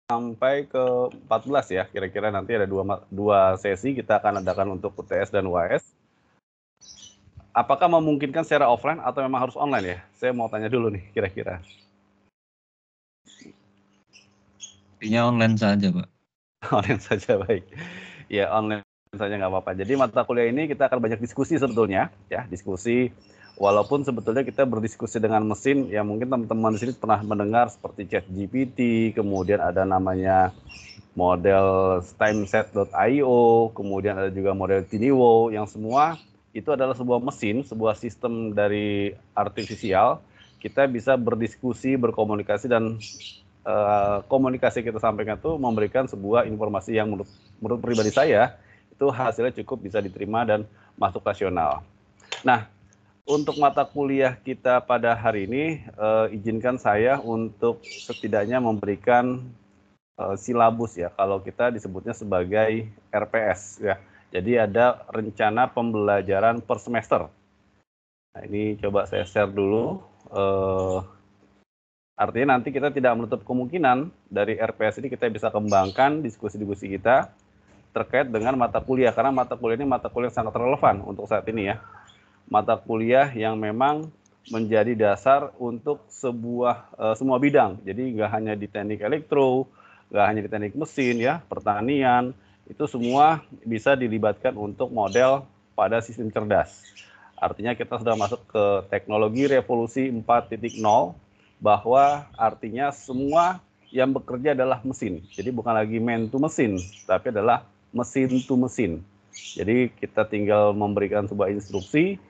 sampai ke 14 ya, kira-kira nanti ada dua sesi kita akan adakan untuk UTS dan UAS. Apakah memungkinkan secara offline atau memang harus online ya? Saya mau tanya dulu nih, kira-kira. Intinya online saja, Pak. Online saja, baik. Ya, online saja nggak apa-apa. Jadi mata kuliah ini kita akan banyak diskusi sebetulnya, ya, diskusi. Walaupun sebetulnya kita berdiskusi dengan mesin, ya mungkin teman-teman di sini pernah mendengar seperti ChatGPT, kemudian ada namanya model timeset.io, kemudian ada juga model Tiniwo, yang semua itu adalah sebuah mesin, sebuah sistem dari artifisial. Kita bisa berdiskusi, berkomunikasi, dan komunikasi kita sampaikan itu memberikan sebuah informasi yang menurut pribadi saya itu hasilnya cukup bisa diterima dan masuk rasional. Nah, untuk mata kuliah kita pada hari ini, izinkan saya untuk setidaknya memberikan silabus ya, kalau kita disebutnya sebagai RPS ya. Jadi ada rencana pembelajaran per semester. Nah, ini coba saya share dulu. Artinya nanti kita tidak menutup kemungkinan dari RPS ini kita bisa kembangkan diskusi-diskusi kita terkait dengan mata kuliah, karena mata kuliah ini mata kuliah yang sangat relevan untuk saat ini ya. Mata kuliah yang memang menjadi dasar untuk semua bidang. Jadi nggak hanya di teknik elektro, nggak hanya di teknik mesin ya, pertanian, itu semua bisa dilibatkan untuk model pada sistem cerdas. Artinya kita sudah masuk ke teknologi revolusi 4.0, bahwa artinya semua yang bekerja adalah mesin. Jadi bukan lagi man to mesin, tapi adalah mesin to mesin. Jadi kita tinggal memberikan sebuah instruksi,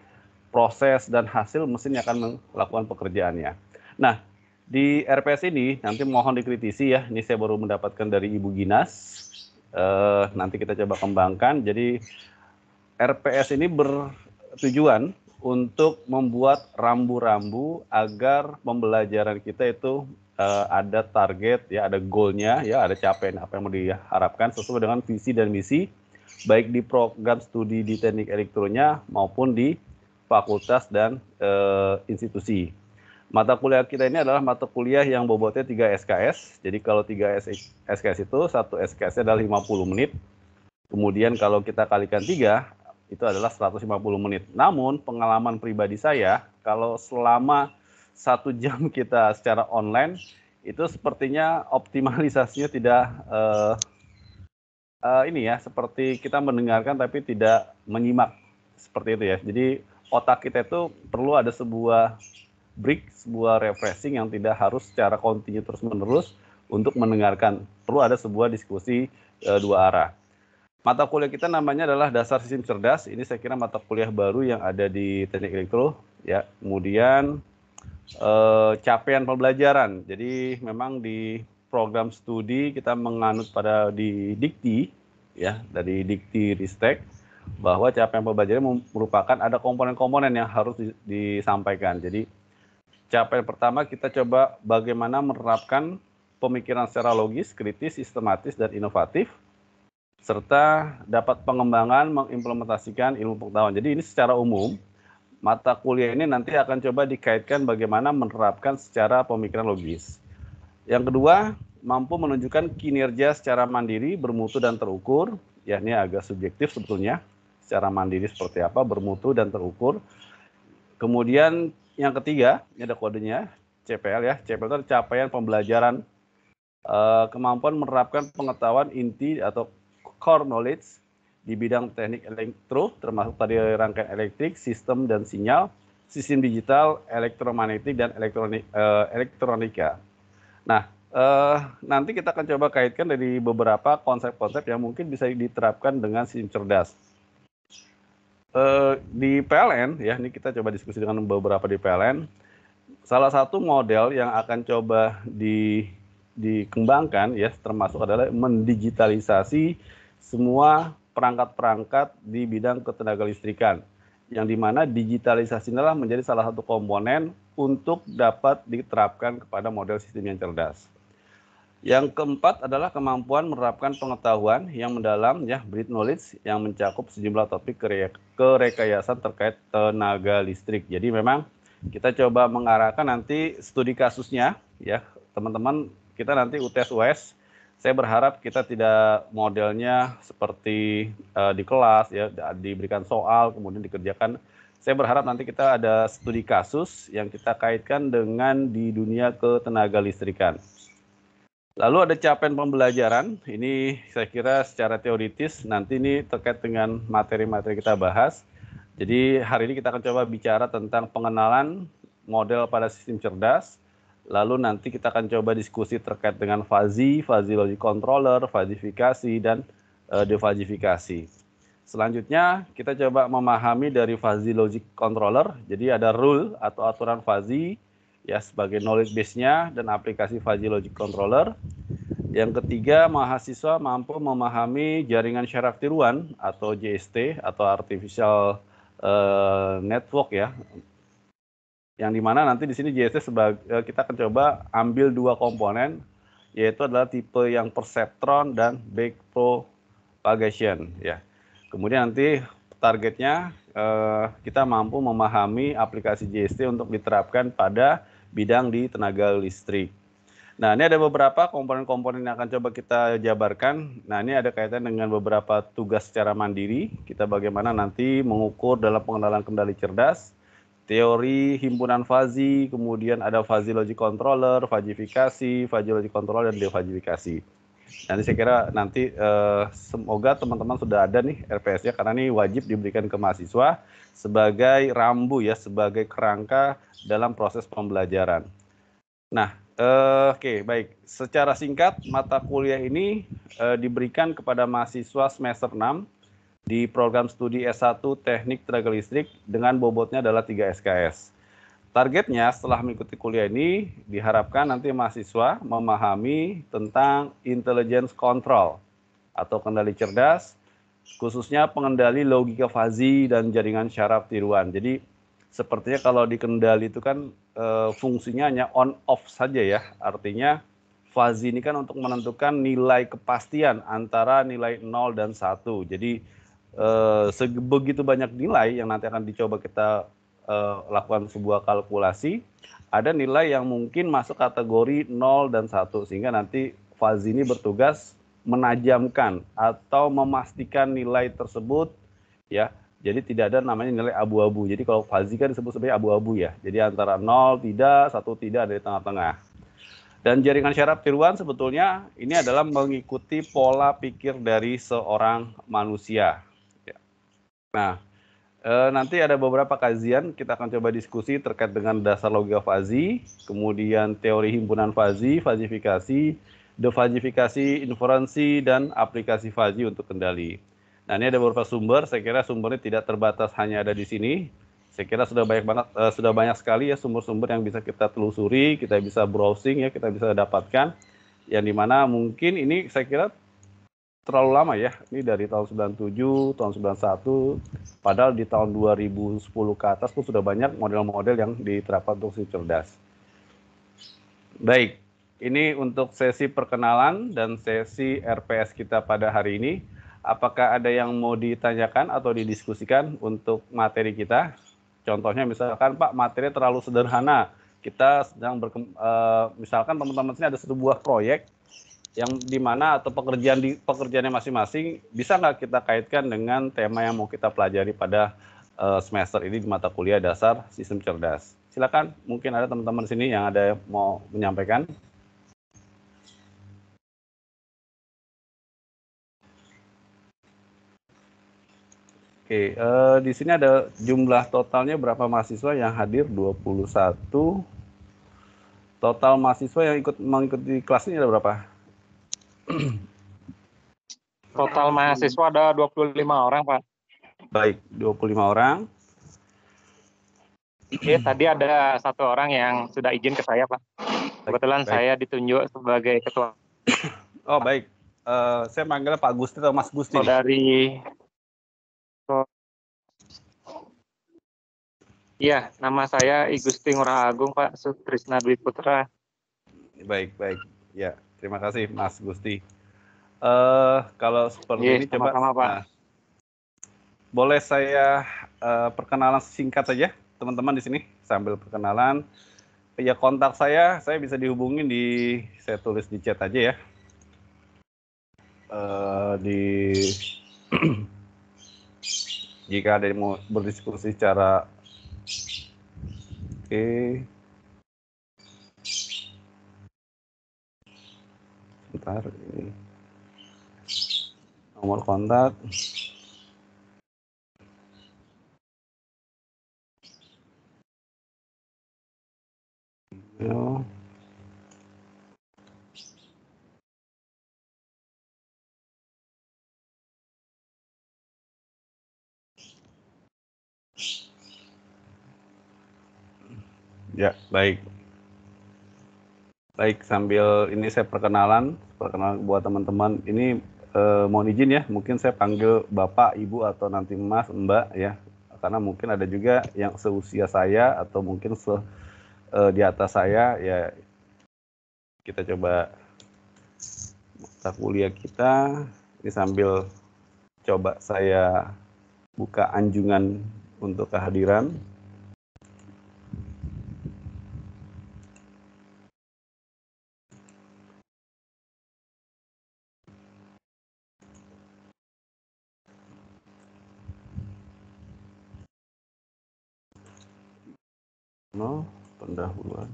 proses dan hasil mesin yang akan melakukan pekerjaannya. Nah, di RPS ini nanti mohon dikritisi ya, ini saya baru mendapatkan dari Ibu Ginas, nanti kita coba kembangkan. Jadi RPS ini bertujuan untuk membuat rambu-rambu agar pembelajaran kita itu ada target ya, ada goalnya ya, ada capaian apa yang mau diharapkan sesuai dengan visi dan misi, baik di program studi di teknik elektronya maupun di fakultas dan institusi. Mata kuliah kita ini adalah mata kuliah yang bobotnya 3 SKS. Jadi kalau 3 SKS itu, satu SKS adalah 50 menit. Kemudian kalau kita kalikan 3, itu adalah 150 menit. Namun pengalaman pribadi saya, kalau selama 1 jam kita secara online, itu sepertinya optimalisasinya tidak ini ya, seperti kita mendengarkan tapi tidak menyimak, seperti itu ya. Jadi otak kita itu perlu ada sebuah break, sebuah refreshing yang tidak harus secara kontinu terus-menerus untuk mendengarkan. Perlu ada sebuah diskusi dua arah. Mata kuliah kita namanya adalah Dasar Sistem Cerdas. Ini saya kira mata kuliah baru yang ada di Teknik Elektro ya. Kemudian capaian pembelajaran. Jadi memang di program studi kita menganut pada di dikti ya, dari dikti Ristek, bahwa capaian pembelajaran merupakan ada komponen-komponen yang harus disampaikan. Jadi capaian pertama kita coba bagaimana menerapkan pemikiran secara logis, kritis, sistematis, dan inovatif, serta dapat pengembangan mengimplementasikan ilmu pengetahuan. Jadi ini secara umum, mata kuliah ini nanti akan coba dikaitkan bagaimana menerapkan secara pemikiran logis. Yang kedua, mampu menunjukkan kinerja secara mandiri, bermutu dan terukur. Ya, ini agak subjektif sebetulnya. Secara mandiri seperti apa, bermutu dan terukur. Kemudian yang ketiga, ini ada kodenya, CPL ya. CPL itu capaian pembelajaran, kemampuan menerapkan pengetahuan inti atau core knowledge di bidang teknik elektro, termasuk tadi rangkaian elektrik, sistem dan sinyal, sistem digital, elektromagnetik, dan elektronika. Nah, nanti kita akan coba kaitkan dari beberapa konsep-konsep yang mungkin bisa diterapkan dengan sistem cerdas. Di PLN, ya ini kita coba diskusi dengan beberapa di PLN, salah satu model yang akan coba dikembangkan ya, termasuk adalah mendigitalisasi semua perangkat-perangkat di bidang ketenaga listrikan, yang dimana digitalisasi adalah menjadi salah satu komponen untuk dapat diterapkan kepada model sistem yang cerdas. Yang keempat adalah kemampuan menerapkan pengetahuan yang mendalam ya, breed knowledge, yang mencakup sejumlah topik kerekayasa terkait tenaga listrik. Jadi memang kita coba mengarahkan nanti studi kasusnya ya, teman-teman, kita nanti UTS UAS Saya berharap kita tidak modelnya seperti di kelas ya, diberikan soal kemudian dikerjakan. Saya berharap nanti kita ada studi kasus yang kita kaitkan dengan di dunia ketenaga listrikan. Lalu ada capaian pembelajaran, ini saya kira secara teoritis nanti ini terkait dengan materi-materi kita bahas. Jadi hari ini kita akan coba bicara tentang pengenalan model pada sistem cerdas. Lalu nanti kita akan coba diskusi terkait dengan fuzzy logic controller, fazifikasi, dan defazifikasi. Selanjutnya kita coba memahami dari fuzzy logic controller. Jadi ada rule atau aturan fuzzy ya sebagai knowledge base-nya dan aplikasi fuzzy logic controller. Yang ketiga, mahasiswa mampu memahami jaringan syaraf tiruan atau JST atau artificial network ya. Yang dimana nanti di sini JST kita akan coba ambil dua komponen, yaitu adalah tipe yang perceptron dan backpropagation ya. Kemudian nanti targetnya kita mampu memahami aplikasi JST untuk diterapkan pada bidang di tenaga listrik. Nah, ini ada beberapa komponen-komponen yang akan coba kita jabarkan. Nah, ini ada kaitan dengan beberapa tugas secara mandiri. Kita bagaimana nanti mengukur dalam pengenalan kendali cerdas, teori himpunan fuzzy, kemudian ada fuzzy logic controller, fazifikasi, fuzzy logic controller, dan defazifikasi. Nanti saya kira nanti semoga teman-teman sudah ada nih RPS-nya, karena ini wajib diberikan ke mahasiswa sebagai rambu ya, sebagai kerangka dalam proses pembelajaran. Nah, oke, baik. Secara singkat, mata kuliah ini diberikan kepada mahasiswa semester 6 di program studi S1 Teknik Tenaga Listrik dengan bobotnya adalah 3 SKS. Targetnya setelah mengikuti kuliah ini diharapkan nanti mahasiswa memahami tentang intelligence control atau kendali cerdas, khususnya pengendali logika fuzzy dan jaringan syaraf tiruan. Jadi sepertinya kalau di kendali itu kan fungsinya hanya on off saja ya. Artinya fuzzy ini kan untuk menentukan nilai kepastian antara nilai 0 dan 1. Jadi begitu banyak nilai yang nanti akan dicoba kita lakukan sebuah kalkulasi, ada nilai yang mungkin masuk kategori 0 dan 1, sehingga nanti fuzzy ini bertugas menajamkan atau memastikan nilai tersebut ya. Jadi tidak ada namanya nilai abu-abu. Jadi kalau fuzzy kan disebut sebagai abu-abu ya. Jadi antara 0 tidak, 1 tidak, ada di tengah-tengah. Dan jaringan syaraf tiruan sebetulnya ini adalah mengikuti pola pikir dari seorang manusia. Nah, nanti ada beberapa kajian, kita akan coba diskusi terkait dengan dasar logika fuzzy, kemudian teori himpunan fuzzy, fazifikasi, defazifikasi, inferensi, dan aplikasi fuzzy untuk kendali. Nah, ini ada beberapa sumber, saya kira sumbernya tidak terbatas hanya ada di sini. Saya kira sudah banyak sekali ya sumber-sumber yang bisa kita telusuri, kita bisa browsing ya, kita bisa dapatkan. Yang dimana mungkin ini saya kira terlalu lama ya, ini dari tahun 97, tahun 91, padahal di tahun 2010 ke atas pun sudah banyak model-model yang diterapkan untuk sistem cerdas. Baik, ini untuk sesi perkenalan dan sesi RPS kita pada hari ini. Apakah ada yang mau ditanyakan atau didiskusikan untuk materi kita? Contohnya misalkan Pak, materi terlalu sederhana. Kita sedang misalkan teman-teman sini ada sebuah proyek yang dimana atau pekerjaannya masing-masing, bisa nggak kita kaitkan dengan tema yang mau kita pelajari pada semester ini di mata kuliah dasar sistem cerdas. Silakan, mungkin ada teman-teman sini yang ada mau menyampaikan. Oke, di sini ada jumlah totalnya berapa mahasiswa yang hadir, 21. Total mahasiswa yang mengikuti kelas ini ada berapa? Total mahasiswa ada 25 orang, Pak. Baik, 25 orang. Oke, tadi ada 1 orang yang sudah izin ke saya, Pak. Kebetulan saya ditunjuk sebagai ketua. Oh, baik. Saya manggilnya Pak Gusti atau Mas Gusti. Dari Iya, nama saya I Gusti Ngurah Agung, Pak Sutrisna Dwi Putra. Baik. Ya, terima kasih Mas Gusti. Kalau seperti ini coba Pak. Boleh saya perkenalan singkat saja teman-teman di sini sambil perkenalan. Ya, kontak saya bisa dihubungin saya tulis di chat aja ya. di jika ada yang mau berdiskusi secara oke, sebentar ini nomor kontak. Yo. Ya, baik. Baik, sambil ini saya perkenalan buat teman-teman. Ini mohon izin ya, mungkin saya panggil Bapak, Ibu, atau nanti Mas, Mbak ya. Karena mungkin ada juga yang seusia saya atau mungkin di atas saya ya. Kita coba mata kuliah kita. Ini sambil coba saya buka anjungan untuk kehadiran. No, pendahuluan.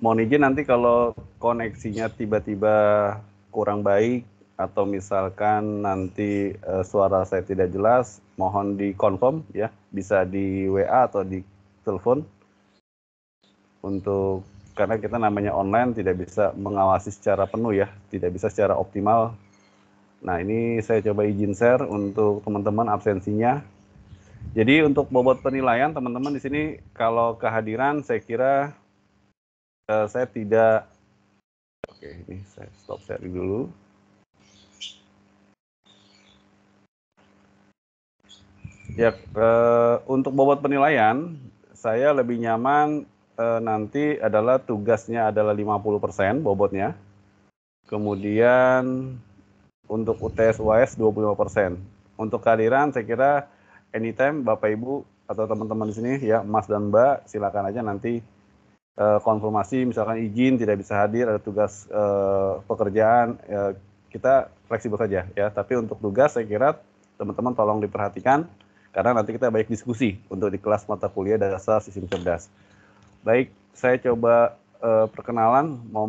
Mohon izin nanti kalau koneksinya tiba-tiba kurang baik atau misalkan nanti suara saya tidak jelas, mohon dikonfirm ya, bisa di WA atau di telepon untuk karena kita namanya online tidak bisa mengawasi secara penuh ya, tidak bisa secara optimal. Nah, ini saya coba izin share untuk teman-teman absensinya. Jadi untuk bobot penilaian teman-teman di sini kalau kehadiran saya kira saya tidak. Oke, ini saya stop sharing dulu. Ya, untuk bobot penilaian, saya lebih nyaman nanti adalah tugasnya adalah 50% bobotnya. Kemudian untuk UTS UAS 25%. Untuk kehadiran saya kira anytime Bapak Ibu atau teman-teman di sini ya, Mas dan Mbak, silakan aja nanti konfirmasi misalkan izin tidak bisa hadir, ada tugas pekerjaan, kita fleksibel saja ya. Tapi untuk tugas saya kira teman-teman tolong diperhatikan karena nanti kita banyak diskusi untuk di kelas mata kuliah dasar sistem cerdas. Baik, saya coba perkenalan mau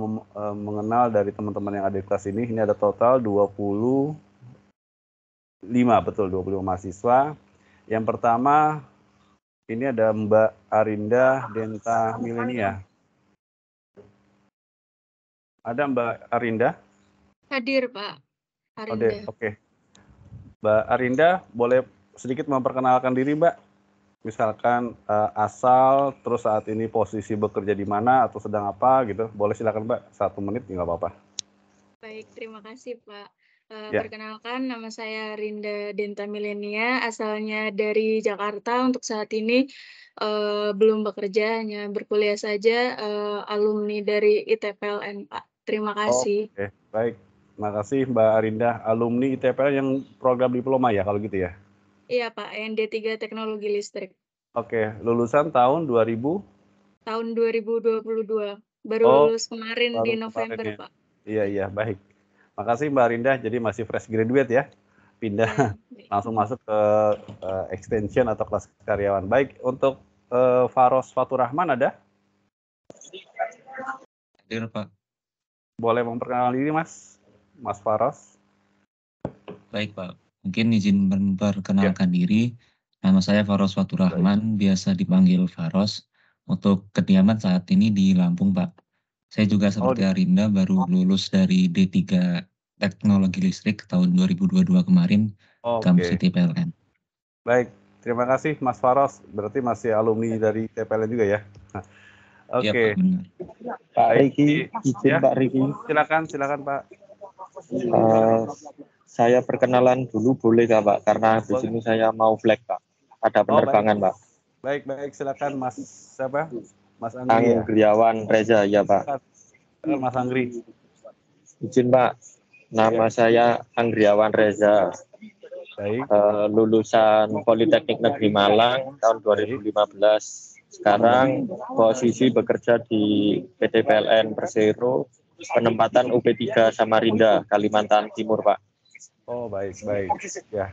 mengenal dari teman-teman yang ada di kelas ini. Ini ada total 25 mahasiswa. Yang pertama ini ada Mbak Arinda Denta Milenia. Ada Mbak Arinda? Hadir, Pak Arinda. Oke. Mbak Arinda, boleh sedikit memperkenalkan diri, Mbak? Misalkan asal, terus saat ini posisi bekerja di mana, atau sedang apa gitu. Boleh silakan, Mbak. 1 menit, nggak apa-apa. Baik, terima kasih, Pak. Ya. Perkenalkan, nama saya Rinda Denta Milenia, asalnya dari Jakarta. Untuk saat ini belum bekerja, hanya berkuliah saja, alumni dari ITPLN, Pak. Terima kasih. Oke, baik. Terima kasih Mbak Arinda, alumni ITPL yang program diploma ya kalau gitu ya? Iya, Pak, ND3 Teknologi Listrik. Oke, lulusan tahun 2000? Tahun 2022. Baru lulus kemarin di November, ya. Pak. Iya, baik. Makasih Mbak Arinda, jadi masih fresh graduate ya? Pindah langsung masuk ke extension atau kelas karyawan. Baik, untuk Faros Faturrahman ada? Hadir, Pak. Boleh memperkenalkan diri, Mas Faros? Baik, Pak. Mungkin izin memperkenalkan diri. Nama saya Faros Faturrahman, biasa dipanggil Faros. Untuk kediaman saat ini di Lampung, Pak. Saya juga seperti Arinda baru lulus dari D3 Teknologi Listrik tahun 2022 kemarin, kampus ITPLN. Baik, terima kasih Mas Faros. Berarti masih alumni dari ITPLN juga ya? Iya, Pak, benar. Pak Riki, izin ya, Pak Riki. Silakan Pak. Saya perkenalan dulu boleh nggak Pak? Karena di sini saya mau flag Pak. Ada penerbangan Pak. Baik, silakan Mas siapa? Mas Anggri ya? Anggriawan Reza, ya Pak. Silakan Mas Anggri. Izin Pak. Nama saya Anggriawan Reza, Baik, lulusan Politeknik Negeri Malang tahun 2015. Sekarang posisi bekerja di PT PLN Persero, penempatan UP3 Samarinda, Kalimantan Timur, Pak. oh baik, ya.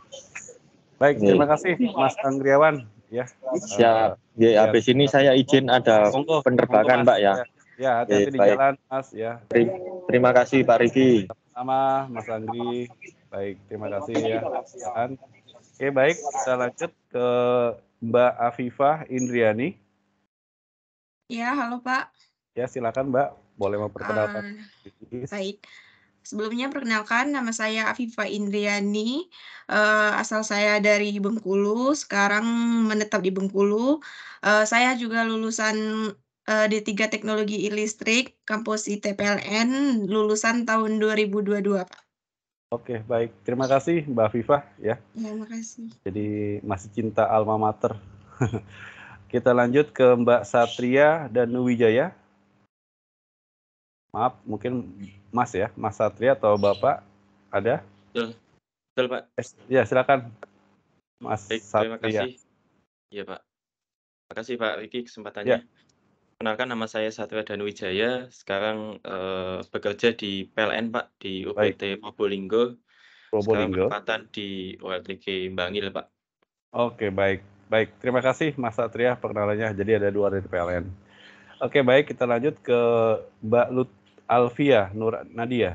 Baik, terima kasih Mas Anggriawan, ya. Ya, habis ini saya izin ada Monggo, penerbangan, Mas. Pak ya. Ya, hati-hati di baik. jalan, Mas, ya. Terima kasih, Pak Riki. Sama Mas Andri. Baik, terima kasih ya. Silakan. Oke, baik, kita lanjut ke Mbak Afifah Indriani. Ya, halo Pak. Ya, silakan Mbak, boleh memperkenalkan. Baik. Sebelumnya perkenalkan, nama saya Afifah Indriani, asal saya dari Bengkulu, sekarang menetap di Bengkulu. Saya juga lulusan D3 Teknologi Listrik, kampus ITPLN, lulusan tahun 2022, Pak. Oke, baik. Terima kasih Mbak Afifah ya. Ya, makasih. Jadi masih cinta alma mater. Kita lanjut ke Mbak Satria dan Wijaya. Maaf, mungkin Mas ya, Mas Satria atau Bapak ada? Betul Pak. Ya, silakan Mas Baik, Satria. terima kasih. Iya Pak. Terima kasih Pak Riki kesempatannya. Ya. Kenalkan, nama saya Satria Danuwijaya. Sekarang bekerja di PLN Pak, di UPT Probolinggo. Sekarang penempatan di ULTG Bangil Pak. Oke, baik. Baik, terima kasih Mas Satria perkenalannya. Jadi ada 2 dari PLN. Oke, baik, kita lanjut ke Mbak Lut Alfia Nur Nadia.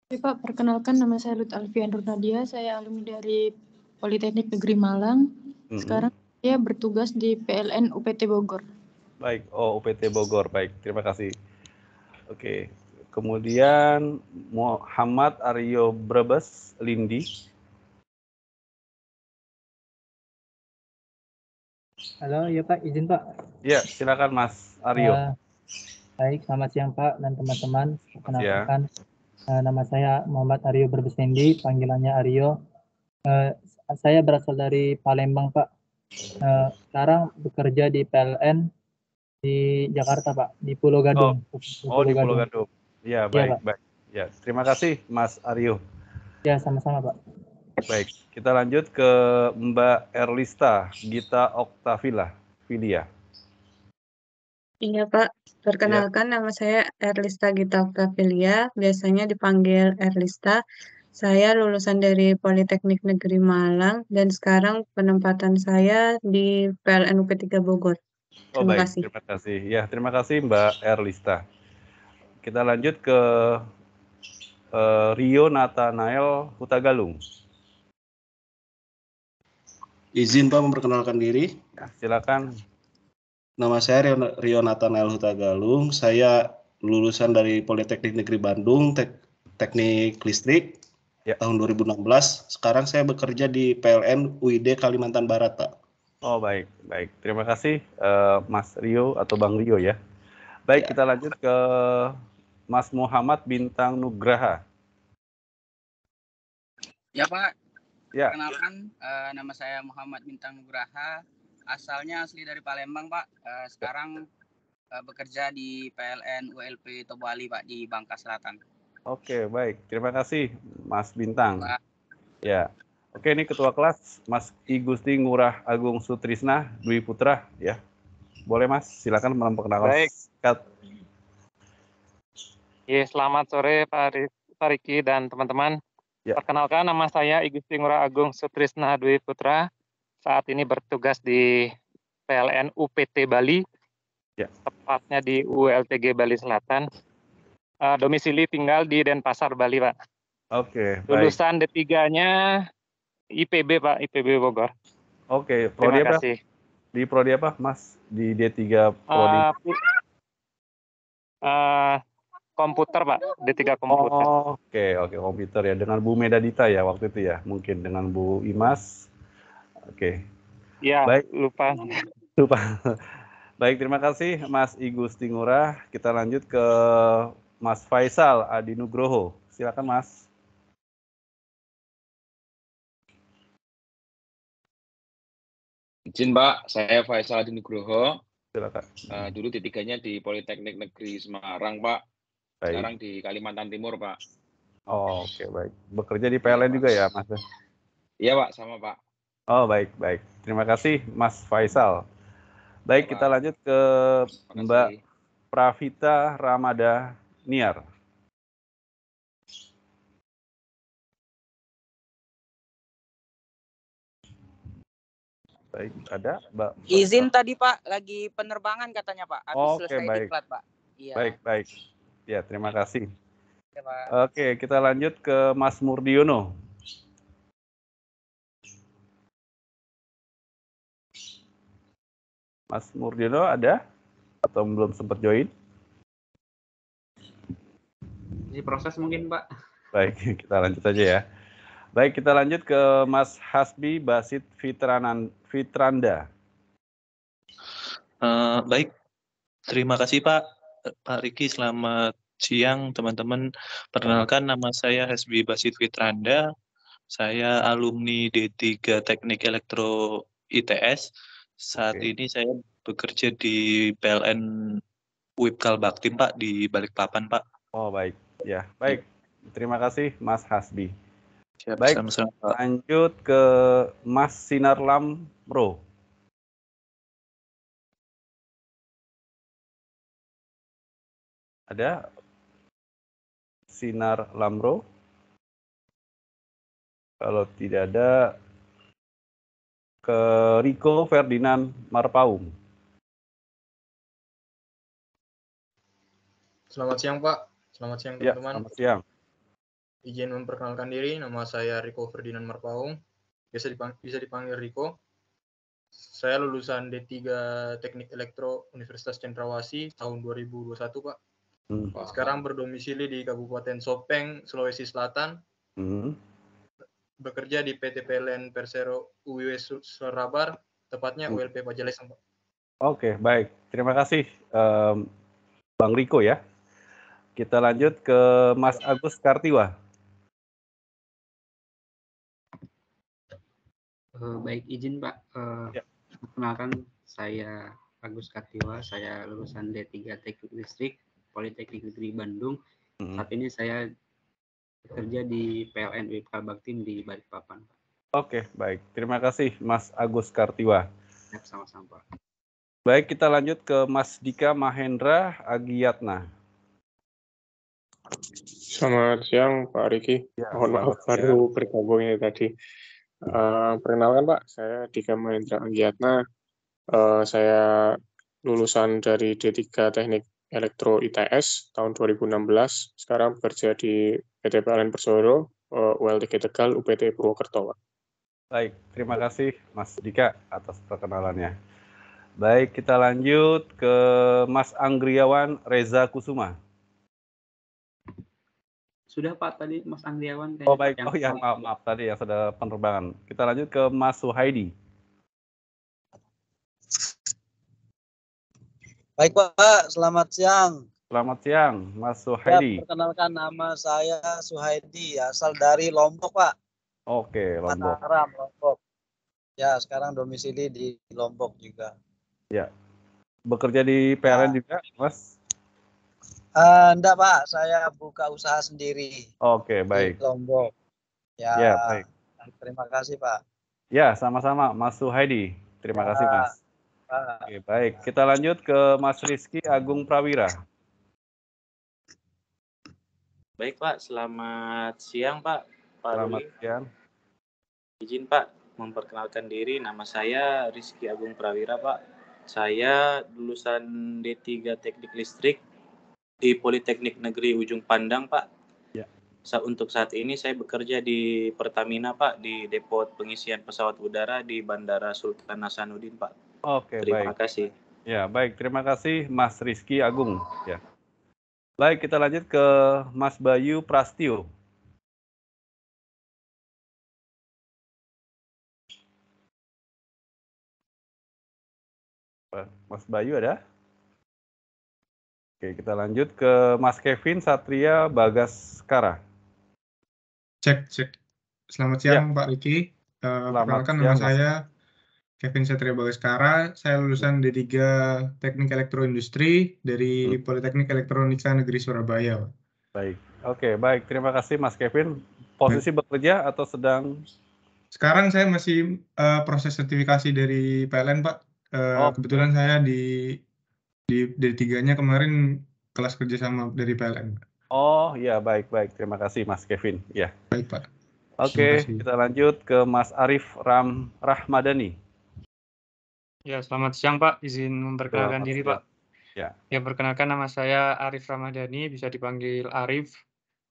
Oke Pak, perkenalkan nama saya Lut Alfia Nur Nadia. Saya alumni dari Politeknik Negeri Malang. Sekarang saya bertugas di PLN UPT Bogor. Baik, UPT Bogor. Baik, terima kasih. Oke, kemudian Muhammad Aryo Brebes Lindi. Halo, ya Pak, izin Pak. Ya, silakan Mas Aryo. Baik, selamat siang Pak dan teman-teman. Perkenalkan, nama saya Muhammad Aryo Brebes Lindi, panggilannya Aryo. Saya berasal dari Palembang Pak. Sekarang bekerja di PLN di Jakarta Pak, di Pulau Gadung. Di Pulau Gadung. Ya, baik, baik. Ya, terima kasih Mas Aryo. Ya, sama-sama Pak. Baik, kita lanjut ke Mbak Erlista Gita Oktavila Filia. Iya Pak, perkenalkan nama saya Erlista Gita Oktavilia, biasanya dipanggil Erlista. Saya lulusan dari Politeknik Negeri Malang dan sekarang penempatan saya di PLN UP3 Bogor. Terima kasih. Terima kasih. Ya, terima kasih Mbak Erlista. Kita lanjut ke Rio Nathanael Hutagalung. Izin Pak memperkenalkan diri. Ya, silakan. Nama saya Rio Nathanael Hutagalung. Saya lulusan dari Politeknik Negeri Bandung, Teknik Listrik tahun 2016. Sekarang saya bekerja di PLN UID Kalimantan Barat, Pak. Oh, baik, baik. Terima kasih Mas Rio atau Bang Rio ya. Baik, kita lanjut ke Mas Muhammad Bintang Nugraha. Ya Pak, ya. Perkenalkan, nama saya Muhammad Bintang Nugraha, asalnya asli dari Palembang Pak, sekarang bekerja di PLN ULP Tobali Pak, di Bangka Selatan. Oke, baik, terima kasih Mas Bintang. Pak. Ya, oke, ini Ketua Kelas Mas I Gusti Ngurah Agung Sutrisna Dwi Putra ya. Boleh Mas, silakan memperkenalkan. Baik. Ya, selamat sore Pak Riki dan teman-teman. Ya. Perkenalkan, nama saya I Gusti Ngurah Agung Sutrisna Dwi Putra. Saat ini bertugas di PLN UPT Bali, tepatnya di ULTG Bali Selatan. Domisili tinggal di Denpasar, Bali, Pak. Oke, lulusan D3-nya IPB, Pak, IPB Bogor. Oke, prodi apa? Kasih. Di prodi apa, Mas? Di D3 prodi? Komputer, Pak, D3 komputer. Oke, komputer ya, dengan Bu Medadita ya waktu itu ya, mungkin dengan Bu Imas. Oke. Ya, baik. Lupa. Baik, terima kasih Mas I Gusti Ngurah. Kita lanjut ke Mas Faisal Adi Nugroho. Silakan Mas. Izin Pak, saya Faisal Adi Nugroho. Silakan. Dulu D3-nya di Politeknik Negeri Semarang Pak. Baik. Sekarang di Kalimantan Timur Pak. Oh, oke, baik. Bekerja di PLN juga ya, Mas? Iya, Pak, sama, Pak. Oh, baik, baik. Terima kasih, Mas Faisal. Baik, Ya, kita Pak. lanjut ke Mbak Pravita Ramada Niar. Baik, ada Mbak. Izin tadi Pak, lagi penerbangan katanya Pak. Habis Oke, selesai baik. diklat Pak. Iya. Baik, baik. Ya, terima kasih. Ya, Pak. Oke, kita lanjut ke Mas Murdiono. Mas Murdiono ada? Atau belum sempat join? Di proses mungkin, Pak. Baik, kita lanjut aja ya. Baik, kita lanjut ke Mas Hasbi Basit Fitranda. Baik, terima kasih Pak Riki. Selamat siang teman-teman. Perkenalkan, nama saya Hasbi Basit Fitranda. Saya alumni D3 Teknik Elektro ITS. Saat ini saya bekerja di PLN UIP Kalbaktim Pak, di Balikpapan Pak. Oh, baik. Ya, baik. Terima kasih Mas Hasbi. Siap, baik, sama-sama, Pak. lanjut ke Mas Sinar Lamro. Ada Sinar Lamro? Kalau tidak ada, ke Riko Ferdinand Marpaung. Selamat siang Pak. Selamat siang teman-teman. Selamat siang. Izin memperkenalkan diri, nama saya Riko Ferdinand Marpaung. Bisa dipanggil Riko. Saya lulusan D3 Teknik Elektro Universitas Cendrawasih tahun 2021 Pak. Sekarang berdomisili di Kabupaten Sopeng, Sulawesi Selatan. Bekerja di PT PLN Persero UIW Surabar, tepatnya ULP Pajalesang Pak. Oke, baik. Terima kasih Bang Riko ya. Kita lanjut ke Mas Agus Kartiwa. Baik, izin Pak. Perkenalkan, saya Agus Kartiwa, saya lulusan D3 Teknik Listrik, Politeknik Negeri Bandung. Saat ini saya bekerja di PLN UIP Kalbaktim di Balikpapan. Oke, baik. Terima kasih Mas Agus Kartiwa. Sama-sama Pak. Baik, kita lanjut ke Mas Dika Mahendra Agiyatna. Selamat siang Pak Riki. Mohon maaf baru bergabung ini tadi. Perkenalkan Pak, saya Dika Mahendra Agiyatna. Saya lulusan dari D3 Teknik Elektro ITS tahun 2016. Sekarang bekerja di PT PLN Persero, ULTG Tegal, UPT Purwokerto. Baik, terima kasih Mas Dika atas perkenalannya. Baik, kita lanjut ke Mas Anggriawan Reza Kusuma. Sudah Pak tadi Mas Anggriawan. Oh baik, oh ya maaf tadi ya sudah penerbangan. Kita lanjut ke Mas Suhaidi. Baik Pak, selamat siang. Selamat siang, Mas Suhaidi. Ya, perkenalkan nama saya Suhaidi, asal dari Lombok Pak. Oke, Lombok. Mataram, Lombok. Ya, sekarang domisili di Lombok juga. Ya, bekerja di PLN juga, Mas? Enggak Pak, saya buka usaha sendiri. Oke, baik. Di Lombok. Ya, baik. Terima kasih Pak. Ya, sama-sama Mas Suhaidi. Terima kasih Mas. Oke, baik. Kita lanjut ke Mas Rizky Agung Prawira. Baik Pak, selamat siang Pak. Selamat siang. Izin Pak, memperkenalkan diri, nama saya Rizky Agung Prawira Pak. Saya lulusan D3 Teknik Listrik di Politeknik Negeri Ujung Pandang Pak. Ya. Untuk saat ini saya bekerja di Pertamina Pak, di depot pengisian pesawat udara di Bandara Sultan Hasanuddin Pak. Oke, terima kasih. Ya, baik. Terima kasih Mas Rizky Agung. Ya. Baik, kita lanjut ke Mas Bayu Prastio. Mas Bayu ada? Oke, kita lanjut ke Mas Kevin Satria Bagaskara. Cek. Selamat siang Pak Riki. Perkenalkan nama saya Kevin Satria Bagaskara. Saya lulusan D3 Teknik Elektroindustri dari Politeknik Elektronika Negeri Surabaya. Baik. Oke, baik. Terima kasih Mas Kevin. Posisi bekerja atau sedang? Sekarang saya masih proses sertifikasi dari PLN, Pak. Kebetulan saya di D3-nya kemarin kelas kerjasama dari PLN. Oh iya, baik. Terima kasih Mas Kevin. Ya. Baik, Pak. Oke, kita lanjut ke Mas Arif Rahmadani. Ya, selamat siang Pak. Izin memperkenalkan diri Pak. Ya. Ya, perkenalkan nama saya Arif Ramadhani, bisa dipanggil Arif,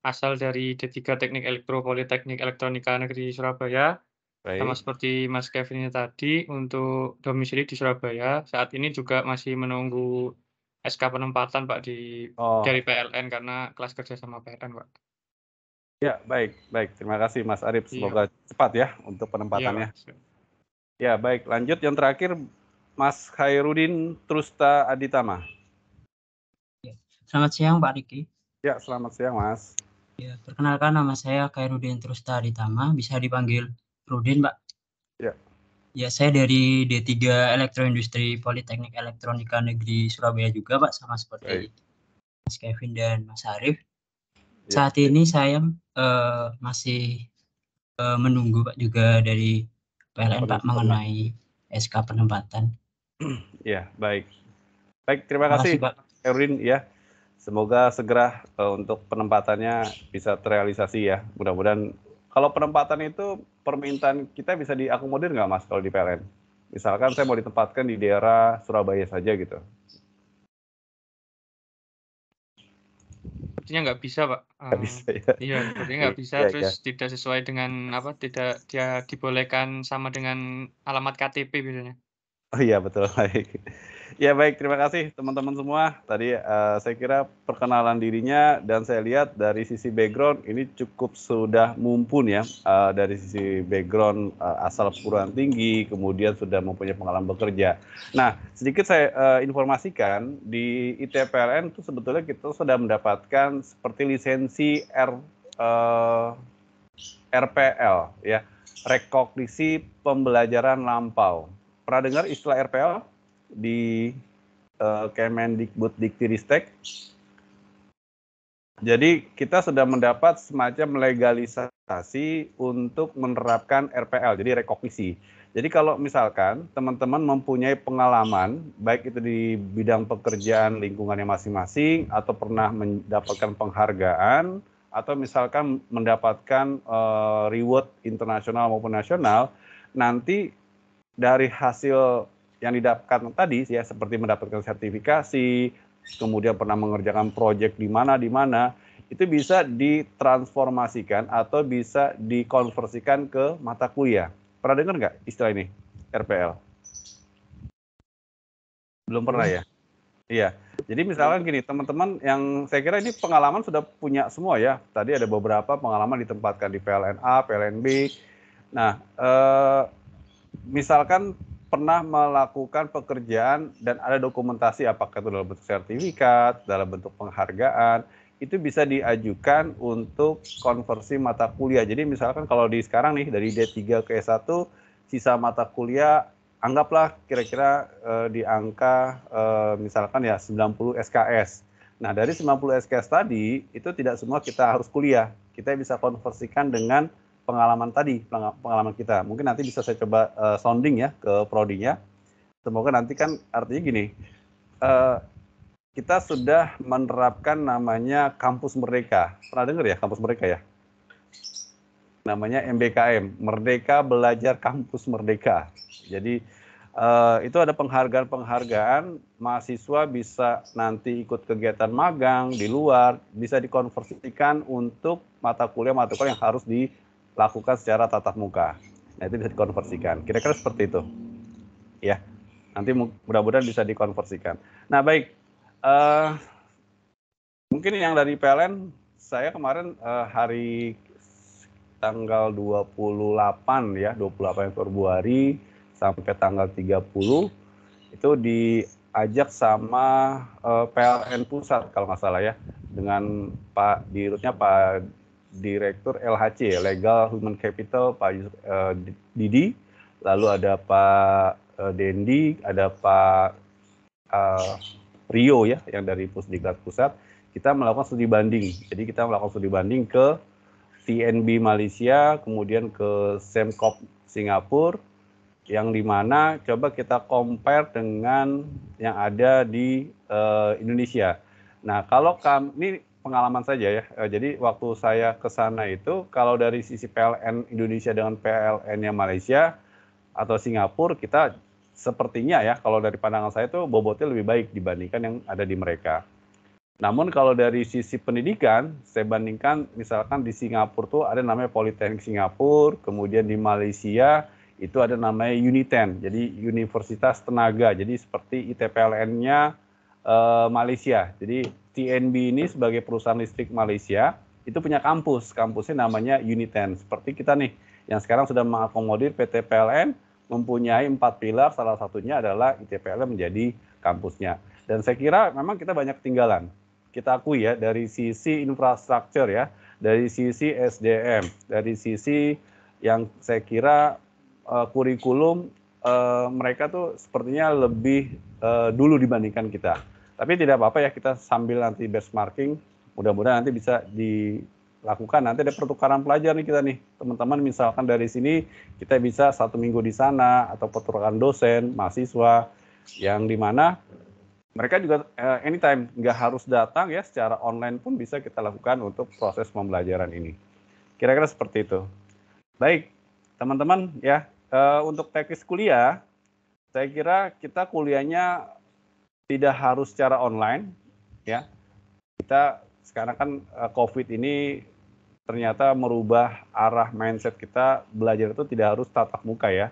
asal dari D3 Teknik Elektro Politeknik Elektronika Negeri Surabaya. Sama seperti Mas Kevin ini tadi, untuk domisili di Surabaya, saat ini juga masih menunggu SK penempatan Pak dari PLN karena kelas kerja sama PLN Pak. Ya, baik. Terima kasih Mas Arif. Semoga cepat ya untuk penempatannya. Ya, baik. Lanjut yang terakhir, Mas Khairudin Trusta Aditama. Selamat siang Pak Riki. Ya, selamat siang Mas. Ya, perkenalkan nama saya Khairudin Trusta Aditama, bisa dipanggil Rudin Pak. Ya. Ya, saya dari D3 Elektroindustri Politeknik Elektronika Negeri Surabaya juga Pak, sama seperti Mas Kevin dan Mas Arif. Saat ini saya masih menunggu Pak juga dari PLN Pak mengenai SK penempatan. Ya, baik. Terima kasih Pak Erwin ya. Semoga segera untuk penempatannya bisa terrealisasi ya. Mudah-mudahan kalau penempatan itu permintaan kita bisa diakomodir nggak Mas kalau di PLN? Misalkan saya mau ditempatkan di daerah Surabaya saja gitu. Sepertinya nggak bisa Pak. Nggak bisa ya? Iya, sepertinya nggak bisa, terus tidak sesuai dengan tidak dia dibolehkan sama dengan alamat KTP biasanya. Oh iya betul, baik. Ya baik, terima kasih teman-teman semua. Tadi saya kira perkenalan dirinya dan saya lihat dari sisi background ini cukup sudah mumpun ya. Dari sisi background asal perguruan tinggi, kemudian sudah mempunyai pengalaman bekerja. Nah, sedikit saya informasikan di ITPLN itu sebetulnya kita sudah mendapatkan seperti lisensi RPL ya, rekognisi pembelajaran lampau. Pernah dengar istilah RPL di Kemendikbuddiktiristek? Jadi kita sudah mendapat semacam legalisasi untuk menerapkan RPL, jadi rekognisi. Jadi kalau misalkan teman-teman mempunyai pengalaman, baik itu di bidang pekerjaan lingkungannya masing-masing, atau pernah mendapatkan penghargaan, atau misalkan mendapatkan reward internasional maupun nasional, nanti dari hasil yang didapatkan tadi ya, seperti mendapatkan sertifikasi, kemudian pernah mengerjakan proyek di mana, itu bisa ditransformasikan atau bisa dikonversikan ke mata kuliah. Pernah dengar nggak istilah ini, RPL? Belum pernah ya? Iya. Jadi misalkan gini, teman-teman yang saya kira ini pengalaman sudah punya semua ya. Tadi ada beberapa pengalaman ditempatkan di PLN A, PLN B. Nah, misalkan pernah melakukan pekerjaan dan ada dokumentasi apakah itu dalam bentuk sertifikat, dalam bentuk penghargaan, itu bisa diajukan untuk konversi mata kuliah. Jadi misalkan kalau di sekarang nih dari D3 ke S1, sisa mata kuliah anggaplah kira-kira di angka misalkan ya 90 SKS. Nah dari 90 SKS tadi itu tidak semua kita harus kuliah, kita bisa konversikan dengan pengalaman tadi, pengalaman kita. Mungkin nanti bisa saya coba sounding ya ke prodinya. Semoga nanti kan artinya gini, kita sudah menerapkan namanya Kampus Merdeka. Pernah dengar ya Kampus Merdeka ya? Namanya MBKM, Merdeka Belajar Kampus Merdeka. Jadi itu ada penghargaan-penghargaan, mahasiswa bisa nanti ikut kegiatan magang di luar, bisa dikonversikan untuk mata kuliah yang harus dilakukan secara tatap muka. Nah, itu bisa dikonversikan. Kira-kira seperti itu. Ya. Nanti mudah-mudahan bisa dikonversikan. Nah, baik. Mungkin yang dari PLN, saya kemarin hari tanggal 28 ya, 28 Februari sampai tanggal 30 itu diajak sama PLN Pusat kalau nggak salah ya, dengan Pak dirutnya Pak Direktur LHC, Legal Human Capital, Pak Didi, lalu ada Pak Dendi, ada Pak Rio ya, yang dari Pusdiklat Pusat. kita melakukan studi banding. Jadi kita melakukan studi banding ke TNB Malaysia, kemudian ke Sembcorp Singapura, yang dimana coba kita compare dengan yang ada di Indonesia. Nah, kalau ini pengalaman saja ya. Jadi waktu saya ke sana itu, kalau dari sisi PLN Indonesia dengan PLN-nya Malaysia atau Singapura, kita sepertinya ya, kalau dari pandangan saya itu bobotnya lebih baik dibandingkan yang ada di mereka. Namun kalau dari sisi pendidikan, saya bandingkan misalkan di Singapura tuh ada namanya Politeknik Singapura, kemudian di Malaysia itu ada namanya Uniten, jadi Universitas Tenaga, jadi seperti ITPLN-nya Malaysia. Jadi TNB ini sebagai perusahaan listrik Malaysia, itu punya kampusnya namanya Uniten. Seperti kita nih, yang sekarang sudah mengakomodir PT PLN, mempunyai 4 pilar, salah satunya adalah ITPLN menjadi kampusnya. Dan saya kira memang kita banyak ketinggalan. Kita akui ya, dari sisi infrastruktur ya, dari sisi SDM, dari sisi yang saya kira kurikulum mereka tuh sepertinya lebih dulu dibandingkan kita. Tapi tidak apa-apa ya, kita sambil nanti benchmarking, mudah-mudahan nanti bisa dilakukan. Nanti ada pertukaran pelajar nih kita nih, teman-teman, misalkan dari sini kita bisa 1 minggu di sana, atau pertukaran dosen, mahasiswa, yang dimana mereka juga anytime, nggak harus datang ya, secara online pun bisa kita lakukan untuk proses pembelajaran ini. Kira-kira seperti itu. Baik, teman-teman ya, untuk teknis kuliah, saya kira kita kuliahnya tidak harus secara online ya. Kita sekarang kan COVID ini ternyata merubah arah mindset kita, belajar itu tidak harus tatap muka ya.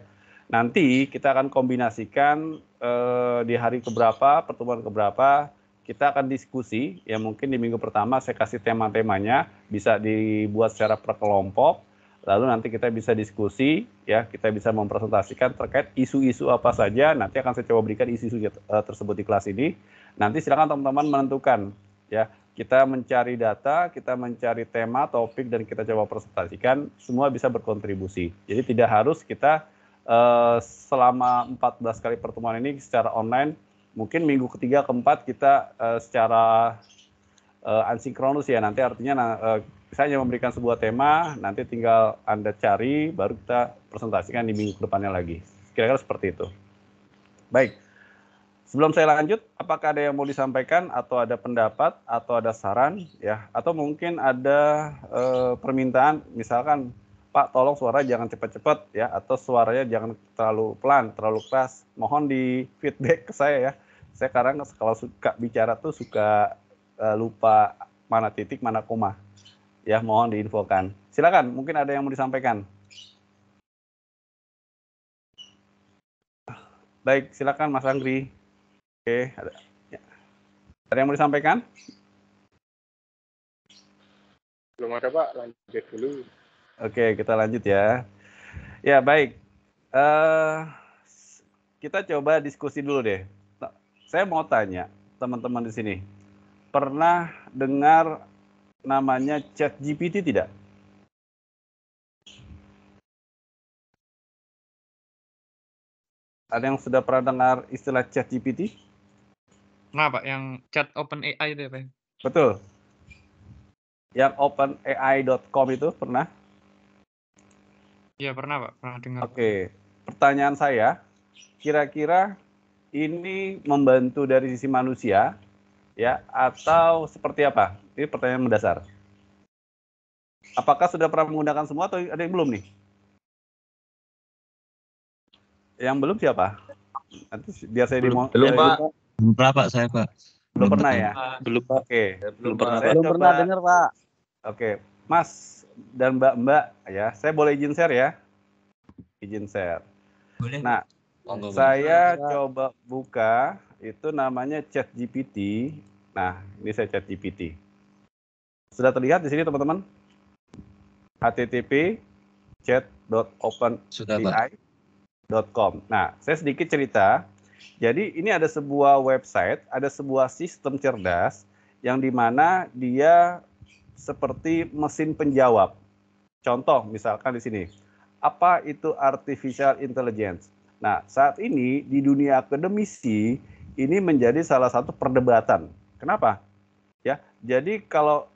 Nanti kita akan kombinasikan di hari keberapa, pertemuan keberapa, kita akan diskusi, ya mungkin di minggu pertama saya kasih tema-temanya, bisa dibuat secara per kelompok, lalu nanti kita bisa diskusi, ya kita bisa mempresentasikan terkait isu-isu apa saja, nanti akan saya coba berikan isu-isu tersebut di kelas ini, nanti silakan teman-teman menentukan, ya kita mencari data, kita mencari tema, topik, dan kita coba presentasikan, semua bisa berkontribusi. Jadi tidak harus kita selama 14 kali pertemuan ini secara online, mungkin minggu ketiga, keempat kita secara asinkronus ya, nanti artinya saya hanya memberikan sebuah tema, nanti tinggal Anda cari, baru kita presentasikan di minggu depannya lagi. Kira-kira seperti itu. Baik, sebelum saya lanjut, apakah ada yang mau disampaikan, atau ada pendapat, atau ada saran, ya, atau mungkin ada permintaan, misalkan, Pak, tolong suara jangan cepat-cepat ya, atau suaranya jangan terlalu pelan, terlalu keras. Mohon di feedback ke saya ya. Saya kadang kalau suka bicara tuh suka lupa mana titik, mana koma. Ya, mohon diinfokan. Silakan, mungkin ada yang mau disampaikan. Baik, silakan Mas Anggri. Oke, ada. Ya. Ada yang mau disampaikan? Belum ada Pak, lanjut dulu. Oke, kita lanjut ya. Ya, baik. Kita coba diskusi dulu deh. Saya mau tanya teman-teman di sini, pernah dengar namanya ChatGPT tidak? Ada yang sudah pernah dengar istilah ChatGPT? Nah, Pak, yang chat OpenAI itu ya, Pak? Betul. Yang OpenAI.com itu pernah? Iya, pernah, Pak. Pernah dengar. Oke. Pertanyaan saya, kira-kira ini membantu dari sisi manusia, ya, atau seperti apa? Ini pertanyaan mendasar. Apakah sudah pernah menggunakan semua, atau ada yang belum nih? Yang belum siapa? Nanti biar saya belum, Pak. Belum pernah, Pak, saya, Pak. Belum pernah ya? Belum, Pak. Oke. Belum pernah, Belum pernah dengar, Pak. Oke, Mas dan Mbak ya, saya boleh izin share ya? Izin share. Boleh. Nah, saya coba buka, itu namanya ChatGPT. Nah, ini saya ChatGPT. Sudah terlihat di sini teman-teman? http chat.openai.com. Nah, saya sedikit cerita. Jadi ini ada sebuah website, ada sebuah sistem cerdas yang dimana dia seperti mesin penjawab. Contoh misalkan di sini, apa itu artificial intelligence? Nah, saat ini di dunia akademisi ini menjadi salah satu perdebatan. Kenapa? ya. Jadi kalau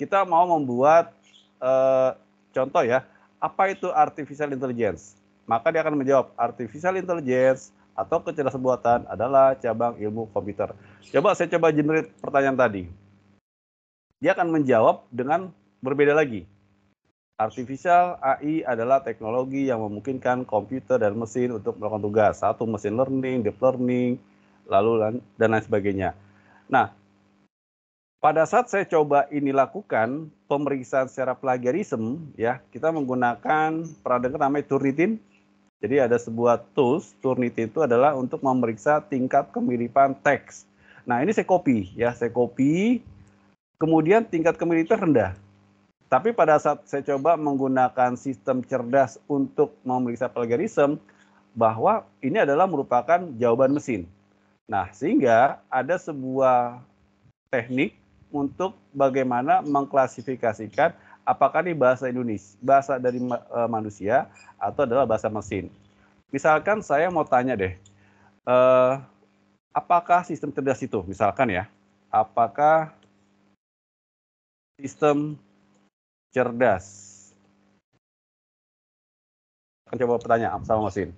kita mau membuat contoh ya, apa itu artificial intelligence? Maka dia akan menjawab, artificial intelligence atau kecerdasan buatan adalah cabang ilmu komputer. Coba saya generate pertanyaan tadi. Dia akan menjawab dengan berbeda lagi. Artificial AI adalah teknologi yang memungkinkan komputer dan mesin untuk melakukan tugas. Satu, machine learning, deep learning, lalu dan lain sebagainya. Nah, pada saat saya coba ini lakukan pemeriksaan secara plagiarisme, ya, kita menggunakan, pernah dengar namanya Turnitin. Jadi ada sebuah tools, Turnitin itu adalah untuk memeriksa tingkat kemiripan teks. Nah, ini saya copy, kemudian tingkat kemiripan rendah. Tapi pada saat saya coba menggunakan sistem cerdas untuk memeriksa plagiarisme, bahwa ini adalah merupakan jawaban mesin. Nah, sehingga ada sebuah teknik untuk bagaimana mengklasifikasikan apakah ini bahasa Indonesia, bahasa dari manusia, atau adalah bahasa mesin. Misalkan saya mau tanya deh, apakah sistem cerdas itu, misalkan ya, apakah sistem cerdas, akan coba pertanyaan sama mesin.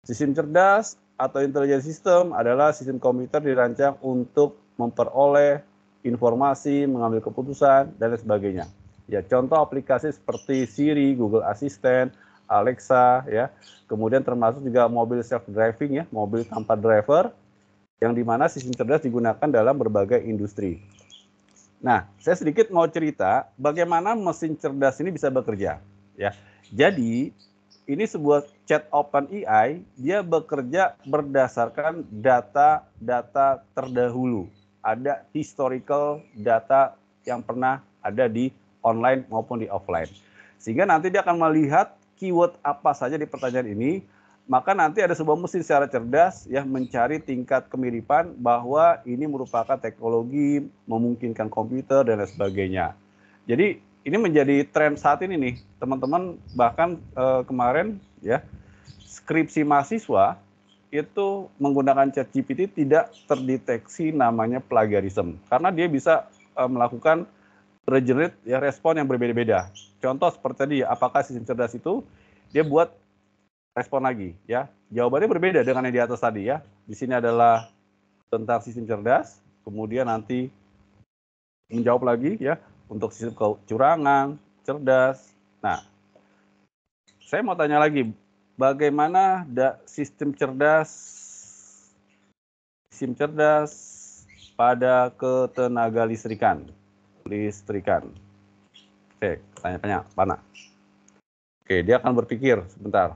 Sistem cerdas atau intelligent system adalah sistem komputer dirancang untuk memperoleh informasi, mengambil keputusan, dan lain sebagainya. Ya, contoh aplikasi seperti Siri, Google Assistant, Alexa, ya. Kemudian termasuk juga mobil self-driving, ya, mobil tanpa driver, yang dimana sistem cerdas digunakan dalam berbagai industri. Nah, saya sedikit mau cerita bagaimana mesin cerdas ini bisa bekerja. Ya, jadi ini sebuah chat OpenAI, dia bekerja berdasarkan data terdahulu. Ada historical data yang pernah ada di online maupun di offline. Sehingga nanti dia akan melihat keyword apa saja di pertanyaan ini, maka nanti ada sebuah mesin secara cerdas ya mencari tingkat kemiripan bahwa ini merupakan teknologi memungkinkan komputer dan lain sebagainya. Jadi ini menjadi tren saat ini nih, teman-teman. Bahkan kemarin ya skripsi mahasiswa itu menggunakan ChatGPT tidak terdeteksi namanya plagiarisme karena dia bisa melakukan regenerate ya respon yang berbeda-beda. Contoh seperti tadi, apakah sistem cerdas itu dia buat respon lagi ya. Jawabannya berbeda dengan yang di atas tadi ya. Di sini adalah tentang sistem cerdas, kemudian nanti menjawab lagi ya untuk sistem kecurangan, cerdas. Nah, saya mau tanya lagi, bagaimana sistem cerdas pada ketenaga listrikan? Oke, tanya-tanya, mana? Oke, dia akan berpikir sebentar.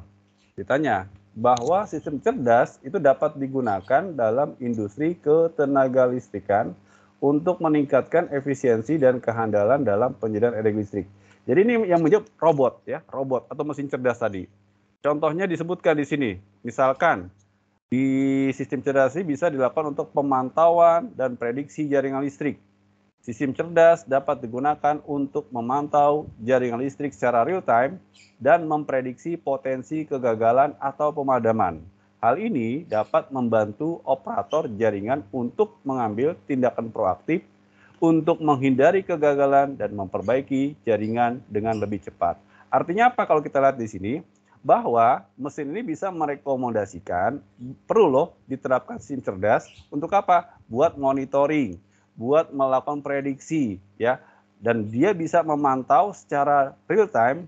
Ditanya bahwa sistem cerdas itu dapat digunakan dalam industri ketenaga listrikan untuk meningkatkan efisiensi dan kehandalan dalam penyediaan energi listrik. Jadi ini yang menjawab robot ya, robot atau mesin cerdas tadi. Contohnya disebutkan di sini. Misalkan di sistem cerdas ini bisa dilakukan untuk pemantauan dan prediksi jaringan listrik. Sistem cerdas dapat digunakan untuk memantau jaringan listrik secara real time dan memprediksi potensi kegagalan atau pemadaman. Hal ini dapat membantu operator jaringan untuk mengambil tindakan proaktif untuk menghindari kegagalan dan memperbaiki jaringan dengan lebih cepat. Artinya apa kalau kita lihat di sini? Bahwa mesin ini bisa merekomendasikan, perlu loh diterapkan sistem cerdas untuk apa? Buat monitoring, buat melakukan prediksi ya, dan dia bisa memantau secara real time.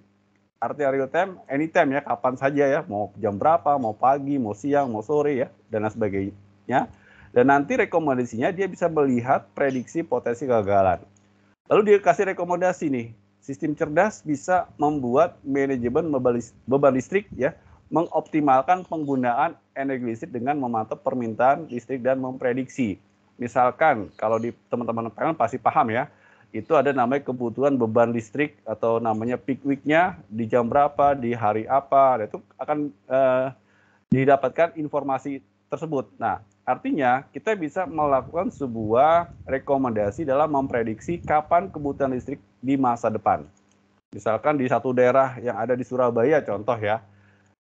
Artinya real time, anytime ya, kapan saja ya, mau jam berapa, mau pagi, mau siang, mau sore ya, dan lain sebagainya. Dan nanti rekomendasinya dia bisa melihat prediksi potensi kegagalan. Lalu dia kasih rekomendasi nih, sistem cerdas bisa membuat manajemen beban listrik ya, mengoptimalkan penggunaan energi listrik dengan memantau permintaan listrik dan memprediksi. Misalkan kalau di teman-teman PLN pasti paham ya, itu ada namanya kebutuhan beban listrik atau namanya peak week-nya di jam berapa, di hari apa, itu akan didapatkan informasi tersebut. Nah, artinya kita bisa melakukan sebuah rekomendasi dalam memprediksi kapan kebutuhan listrik di masa depan. Misalkan di satu daerah yang ada di Surabaya contoh ya,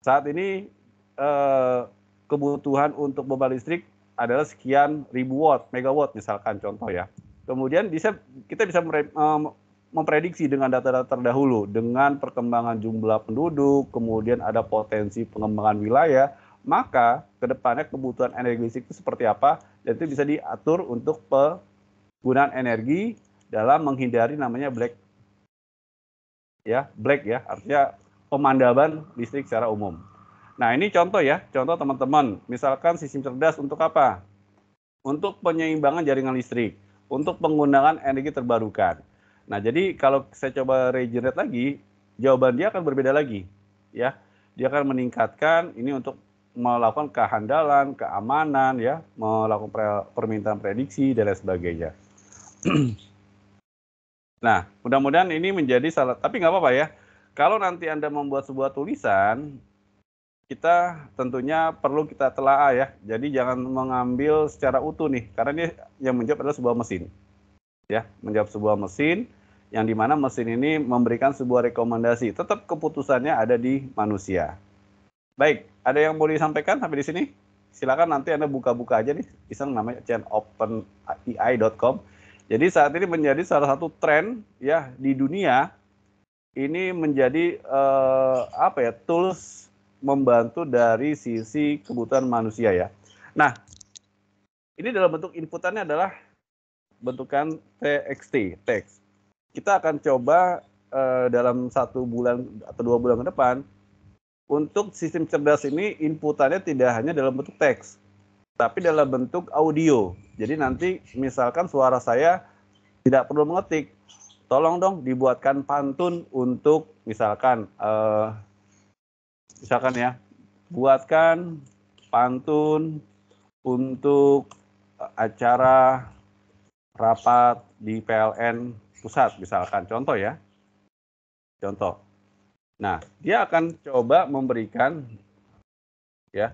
saat ini kebutuhan untuk beban listrik adalah sekian ribu watt, megawatt misalkan contoh ya. Kemudian kita bisa memprediksi dengan data-data terdahulu, dengan perkembangan jumlah penduduk, kemudian ada potensi pengembangan wilayah, maka kedepannya kebutuhan energi listrik itu seperti apa, dan itu bisa diatur untuk penggunaan energi dalam menghindari namanya black ya, artinya pemandaban listrik secara umum. Nah ini contoh ya, contoh teman-teman, misalkan sistem cerdas untuk apa? Untuk penyeimbangan jaringan listrik, untuk penggunaan energi terbarukan. Nah, jadi kalau saya coba regenerate lagi, jawaban dia akan berbeda lagi, ya. Dia akan meningkatkan ini untuk melakukan kehandalan, keamanan, ya, melakukan permintaan prediksi dan lain sebagainya. Nah, mudah-mudahan ini menjadi salah, tapi nggak apa-apa ya. Kalau nanti Anda membuat sebuah tulisan, kita tentunya perlu kita telaah ya. Jadi jangan mengambil secara utuh nih, karena ini yang menjawab adalah sebuah mesin. Ya, menjawab sebuah mesin yang dimana mesin ini memberikan sebuah rekomendasi. Tetap keputusannya ada di manusia. Baik, ada yang mau disampaikan sampai di sini? Silakan nanti Anda buka-buka aja nih, iseng namanya openai.com. Jadi saat ini menjadi salah satu tren ya di dunia, ini menjadi tools membantu dari sisi kebutuhan manusia ya. Nah, ini dalam bentuk inputannya adalah bentukan TXT, teks. Kita akan coba dalam 1 bulan atau 2 bulan ke depan, untuk sistem cerdas ini inputannya tidak hanya dalam bentuk teks, tapi dalam bentuk audio. Jadi nanti misalkan suara saya tidak perlu mengetik, tolong dong dibuatkan pantun untuk misalkan ya, buatkan pantun untuk acara rapat di PLN pusat misalkan, contoh ya, contoh. Nah, dia akan coba memberikan ya.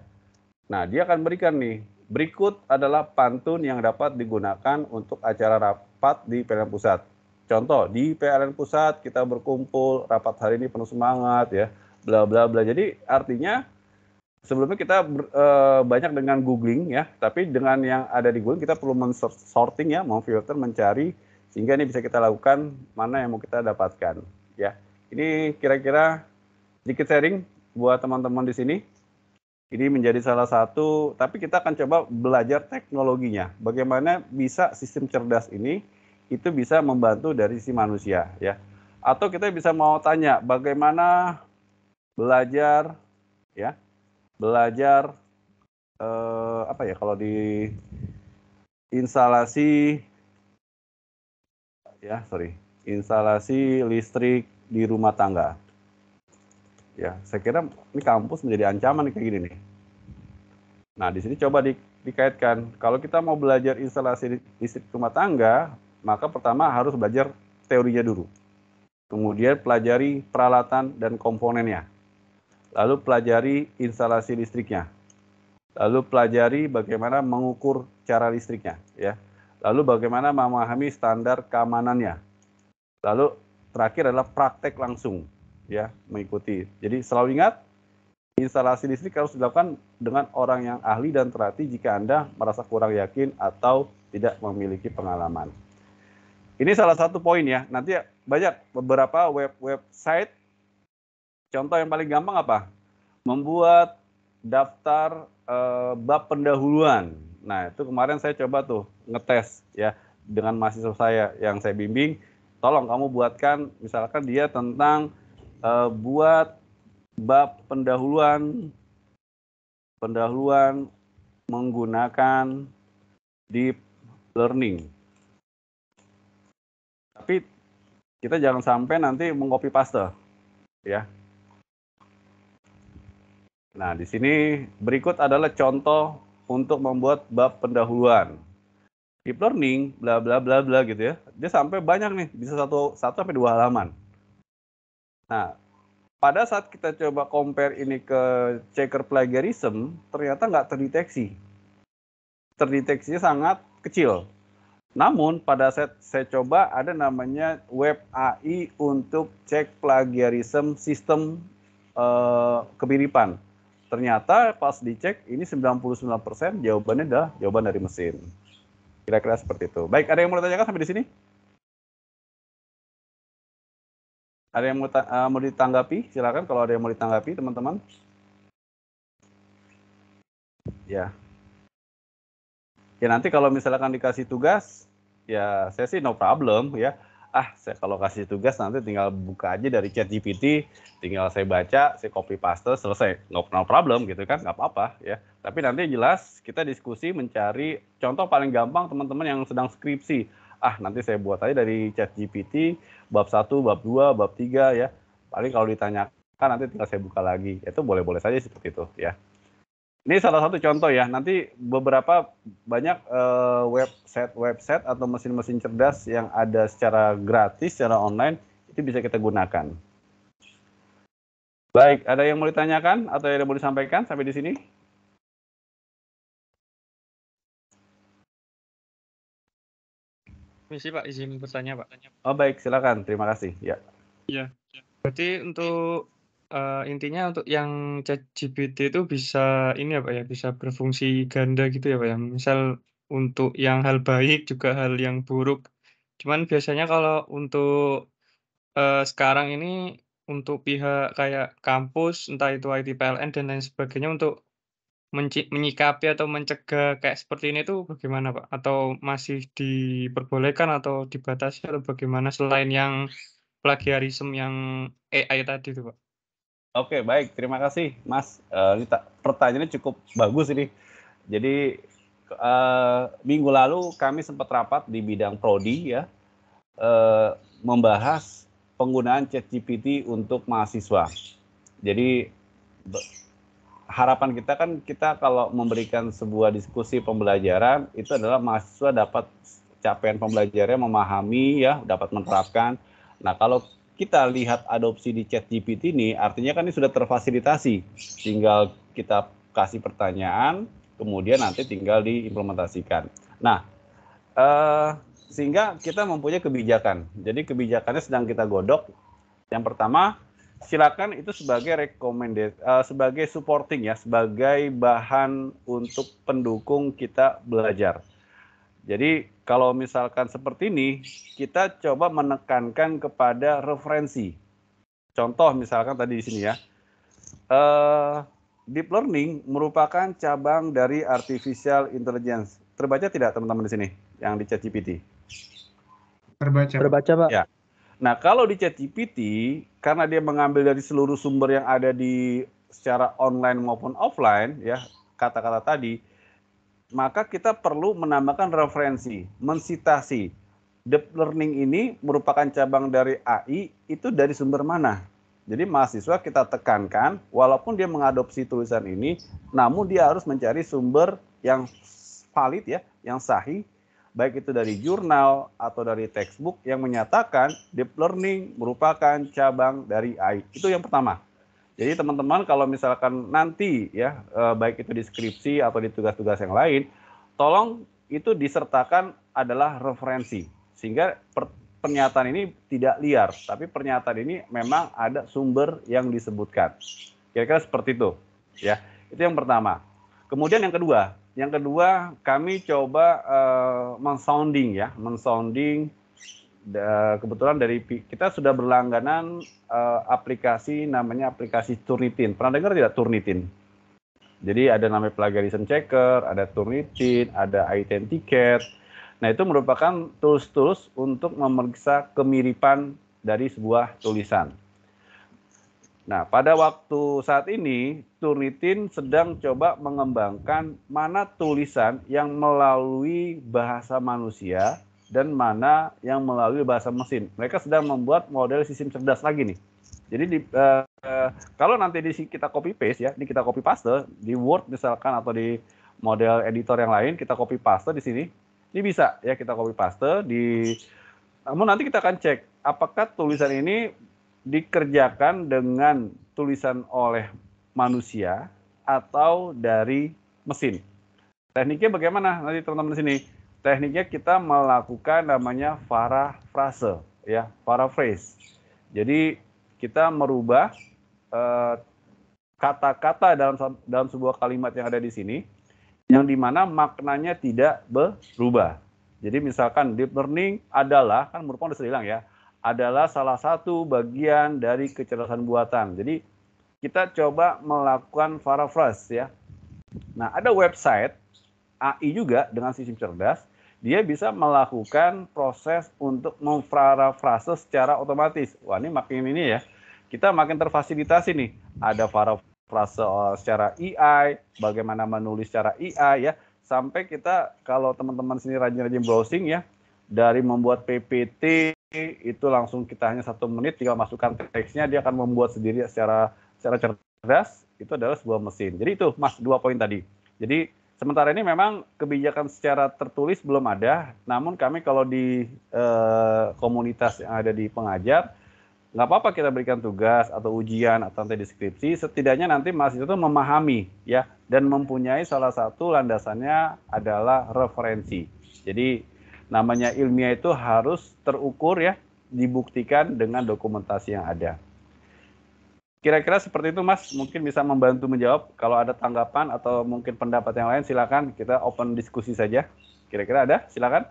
Nah, dia akan berikan nih, berikut adalah pantun yang dapat digunakan untuk acara rapat di PLN pusat. Contoh, di PLN pusat kita berkumpul, rapat hari ini penuh semangat ya, bla bla bla. Jadi artinya sebelumnya kita banyak dengan googling ya, tapi dengan yang ada di Google kita perlu men-sorting ya, memfilter, mencari, sehingga ini bisa kita lakukan mana yang mau kita dapatkan ya. Ini kira-kira sedikit sharing buat teman-teman di sini. Ini menjadi salah satu, tapi kita akan coba belajar teknologinya. Bagaimana bisa sistem cerdas ini itu bisa membantu dari sisi manusia ya. Atau kita bisa mau tanya bagaimana belajar ya. Belajar kalau di instalasi listrik di rumah tangga. Ya, saya kira ini kampus menjadi ancaman kayak gini nih. Nah, di sini coba dikaitkan. Kalau kita mau belajar instalasi listrik rumah tangga, maka pertama harus belajar teorinya dulu. Kemudian pelajari peralatan dan komponennya. Lalu pelajari instalasi listriknya. Lalu pelajari bagaimana mengukur cara listriknya, ya. Lalu bagaimana memahami standar keamanannya. Lalu terakhir adalah praktek langsung, ya, mengikuti. Jadi selalu ingat, instalasi listrik harus dilakukan dengan orang yang ahli dan terhati jika Anda merasa kurang yakin atau tidak memiliki pengalaman. Ini salah satu poin ya. Nanti banyak beberapa website. Contoh yang paling gampang apa? Membuat daftar bab pendahuluan. Nah, itu kemarin saya coba tuh ngetes ya dengan mahasiswa saya yang saya bimbing. Tolong kamu buatkan, misalkan dia tentang buat bab pendahuluan menggunakan deep learning. Tapi kita jangan sampai nanti mengcopy paste, ya. Nah, di sini berikut adalah contoh untuk membuat bab pendahuluan. Deep learning, bla bla bla bla gitu ya. Dia sampai banyak nih, bisa satu sampai 2 halaman. Nah, pada saat kita coba compare ini ke checker plagiarism, ternyata nggak terdeteksi. Terdeteksinya sangat kecil. Namun pada saat saya coba ada namanya web AI untuk cek plagiarism sistem kemiripan. ternyata pas dicek ini 99% jawabannya adalah jawaban dari mesin. Kira-kira seperti itu. Baik, ada yang mau ditanyakan sampai di sini? Ada yang mau ditanggapi? Silakan kalau ada yang mau ditanggapi, teman-teman. Ya. Ya nanti kalau misalkan dikasih tugas, ya saya sih no problem ya. Saya kalau kasih tugas nanti tinggal buka aja dari ChatGPT, tinggal saya baca, saya copy paste, selesai. No problem gitu kan, nggak apa-apa ya. Tapi nanti jelas kita diskusi mencari contoh paling gampang teman-teman yang sedang skripsi. Nanti saya buat aja dari ChatGPT, bab 1, bab 2, bab 3 ya. Paling kalau ditanyakan nanti tinggal saya buka lagi. Itu boleh-boleh saja seperti itu ya. Ini salah satu contoh ya, nanti beberapa banyak website atau mesin-mesin cerdas yang ada secara gratis, secara online, itu bisa kita gunakan. Baik, ada yang mau ditanyakan atau yang mau disampaikan sampai di sini? Misi Pak, izin bertanya Pak. Oh baik, silakan, terima kasih. Ya. Iya, berarti untuk intinya untuk yang ChatGPT itu bisa ini ya Pak ya, bisa berfungsi ganda gitu ya Pak ya. Misal untuk yang hal baik juga hal yang buruk. Cuman biasanya kalau untuk sekarang ini untuk pihak kayak kampus, entah itu IT PLN dan lain sebagainya untuk menyikapi atau mencegah kayak seperti ini tuh bagaimana Pak? Atau masih diperbolehkan atau dibatasi atau bagaimana selain yang plagiarisme yang AI tadi tuh Pak? Oke, baik. Terima kasih, Mas. Ini pertanyaannya cukup bagus ini. Jadi, minggu lalu kami sempat rapat di bidang prodi ya, membahas penggunaan ChatGPT untuk mahasiswa. Jadi, harapan kita kan kita kalau memberikan sebuah diskusi pembelajaran, itu adalah mahasiswa dapat capaian pembelajarannya, memahami ya, dapat menerapkan. Nah, kalau kita lihat adopsi di ChatGPT ini, artinya kan ini sudah terfasilitasi. Tinggal kita kasih pertanyaan, kemudian nanti tinggal diimplementasikan. Nah, sehingga kita mempunyai kebijakan. Jadi kebijakannya sedang kita godok. Yang pertama, silakan itu sebagai sebagai supporting ya, sebagai bahan untuk pendukung kita belajar. Jadi kalau misalkan seperti ini, kita coba menekankan kepada referensi. Contoh misalkan tadi di sini ya, deep learning merupakan cabang dari artificial intelligence. Terbaca tidak teman-teman di sini yang di ChatGPT? Terbaca Pak. Ya. Nah kalau di ChatGPT, karena dia mengambil dari seluruh sumber yang ada di secara online maupun offline, ya kata-kata tadi, maka kita perlu menambahkan referensi, mensitasi. Deep learning ini merupakan cabang dari AI, itu dari sumber mana? Jadi mahasiswa kita tekankan, walaupun dia mengadopsi tulisan ini, namun dia harus mencari sumber yang valid ya, yang sahih, baik itu dari jurnal atau dari textbook yang menyatakan deep learning merupakan cabang dari AI. Itu yang pertama. Jadi teman-teman kalau misalkan nanti ya baik itu di skripsi atau di tugas-tugas yang lain, tolong itu disertakan adalah referensi. Sehingga pernyataan ini tidak liar, tapi pernyataan ini memang ada sumber yang disebutkan. Kira-kira seperti itu. Ya, itu yang pertama. Kemudian yang kedua kami coba mensounding kebetulan dari kita sudah berlangganan aplikasi namanya aplikasi Turnitin. Pernah dengar tidak Turnitin? Jadi ada namanya plagiarism checker, ada Turnitin, ada iThenticated. Nah itu merupakan tools-tools untuk memeriksa kemiripan dari sebuah tulisan. Nah pada waktu saat ini Turnitin sedang coba mengembangkan mana tulisan yang melalui bahasa manusia dan mana yang melalui bahasa mesin. Mereka sedang membuat model sistem cerdas lagi nih. Jadi kalau nanti kita copy paste ya, ini kita copy paste di Word misalkan atau di model editor yang lain kita copy paste di sini. Ini bisa ya kita copy paste namun nanti kita akan cek apakah tulisan ini dikerjakan dengan tulisan oleh manusia atau dari mesin. Tekniknya bagaimana nanti teman-teman di sini? Tekniknya kita melakukan namanya paraphrase ya, paraphrase. Jadi kita merubah kata-kata dalam sebuah kalimat yang ada di sini, yang dimana maknanya tidak berubah. Jadi misalkan deep learning adalah, kan merupakan sudah hilang ya, adalah salah satu bagian dari kecerdasan buatan. Jadi kita coba melakukan paraphrase ya. Nah, ada website AI juga dengan sistem cerdas, dia bisa melakukan proses untuk memparafrase secara otomatis. Wah, ini makin ini ya, kita makin terfasilitasi nih. Ada parafrase secara AI, bagaimana menulis secara AI ya, sampai kita kalau teman-teman sini rajin-rajin browsing ya, dari membuat PPT itu langsung kita hanya 1 menit tinggal masukkan teksnya, dia akan membuat sendiri secara cerdas. Itu adalah sebuah mesin. Jadi itu Mas 2 poin tadi. Jadi sementara ini memang kebijakan secara tertulis belum ada, namun kami kalau di komunitas yang ada di pengajar, nggak apa-apa kita berikan tugas atau ujian atau nanti deskripsi, setidaknya nanti mahasiswa itu memahami ya, dan mempunyai salah satu landasannya adalah referensi. Jadi namanya ilmiah itu harus terukur ya, dibuktikan dengan dokumentasi yang ada. Kira-kira seperti itu Mas, mungkin bisa membantu menjawab. Kalau ada tanggapan atau mungkin pendapat yang lain, silakan kita open diskusi saja. Kira-kira ada? Silakan.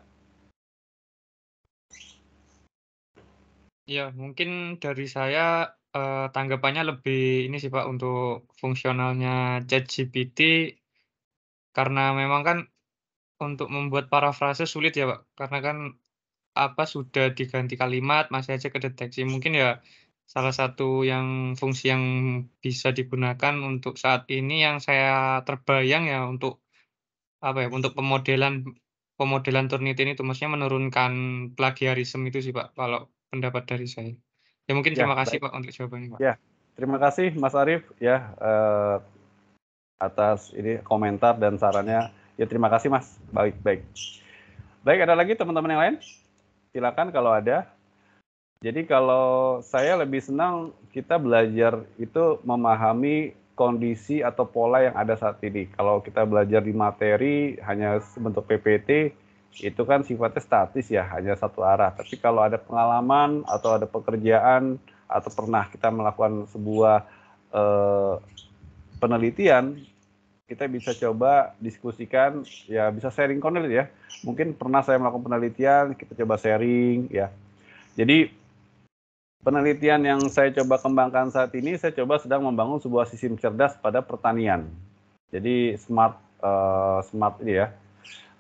Ya, mungkin dari saya tanggapannya lebih ini sih Pak, untuk fungsionalnya ChatGPT, karena memang kan untuk membuat parafrase sulit ya Pak, karena kan sudah diganti kalimat, masih aja kedeteksi. Mungkin ya salah satu yang fungsi yang bisa digunakan untuk saat ini yang saya terbayang ya untuk untuk pemodelan Turnitin itu, maksudnya menurunkan plagiarisme itu sih Pak, kalau pendapat dari saya. Ya mungkin terima kasih Pak untuk jawabannya Pak. Ya, terima kasih Mas Arief ya atas ini komentar dan sarannya. Ya terima kasih Mas. Baik. Baik, ada lagi teman-teman yang lain? Silakan kalau ada. Jadi kalau saya lebih senang kita belajar itu memahami kondisi atau pola yang ada saat ini. Kalau kita belajar di materi hanya bentuk PPT, itu kan sifatnya statis ya, hanya satu arah. Tapi kalau ada pengalaman atau ada pekerjaan atau pernah kita melakukan sebuah penelitian, kita bisa coba diskusikan, ya bisa sharing konten ya. Mungkin pernah saya melakukan penelitian, kita coba sharing ya. Jadi penelitian yang saya coba kembangkan saat ini, saya coba sedang membangun sebuah sistem cerdas pada pertanian. Jadi smart ini ya,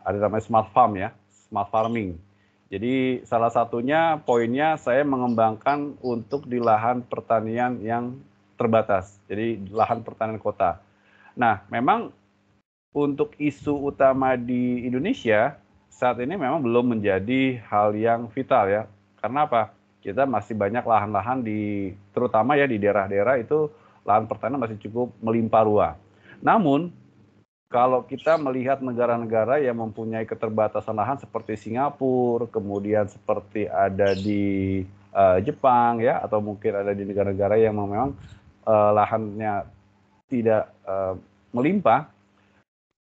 ada namanya smart farm ya, smart farming. Jadi salah satunya poinnya saya mengembangkan untuk di lahan pertanian yang terbatas, jadi lahan pertanian kota. Nah, memang untuk isu utama di Indonesia saat ini memang belum menjadi hal yang vital ya. Karena apa? Kita masih banyak lahan-lahan terutama ya di daerah-daerah itu lahan pertanian masih cukup melimpah ruah. Namun kalau kita melihat negara-negara yang mempunyai keterbatasan lahan seperti Singapura, kemudian seperti ada di Jepang ya, atau mungkin ada di negara-negara yang memang lahannya tidak melimpah,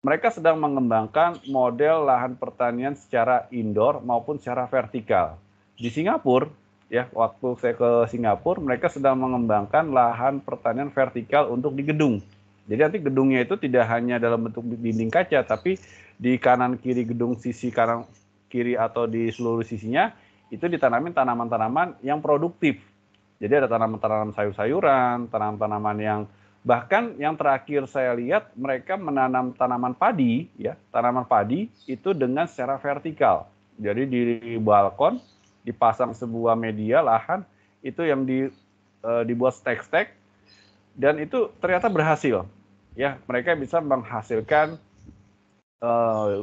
mereka sedang mengembangkan model lahan pertanian secara indoor maupun secara vertikal. Di Singapura, ya waktu saya ke Singapura, mereka sedang mengembangkan lahan pertanian vertikal untuk di gedung. Jadi nanti gedungnya itu tidak hanya dalam bentuk dinding kaca, tapi di kanan kiri gedung, sisi kanan kiri atau di seluruh sisinya itu ditanamin tanaman-tanaman yang produktif. Jadi ada tanaman-tanaman sayur-sayuran, tanaman-tanaman yang bahkan yang terakhir saya lihat mereka menanam tanaman padi ya, tanaman padi itu dengan secara vertikal. Jadi di balkon dipasang sebuah media lahan itu yang dibuat stek-stek dan itu ternyata berhasil. Ya, mereka bisa menghasilkan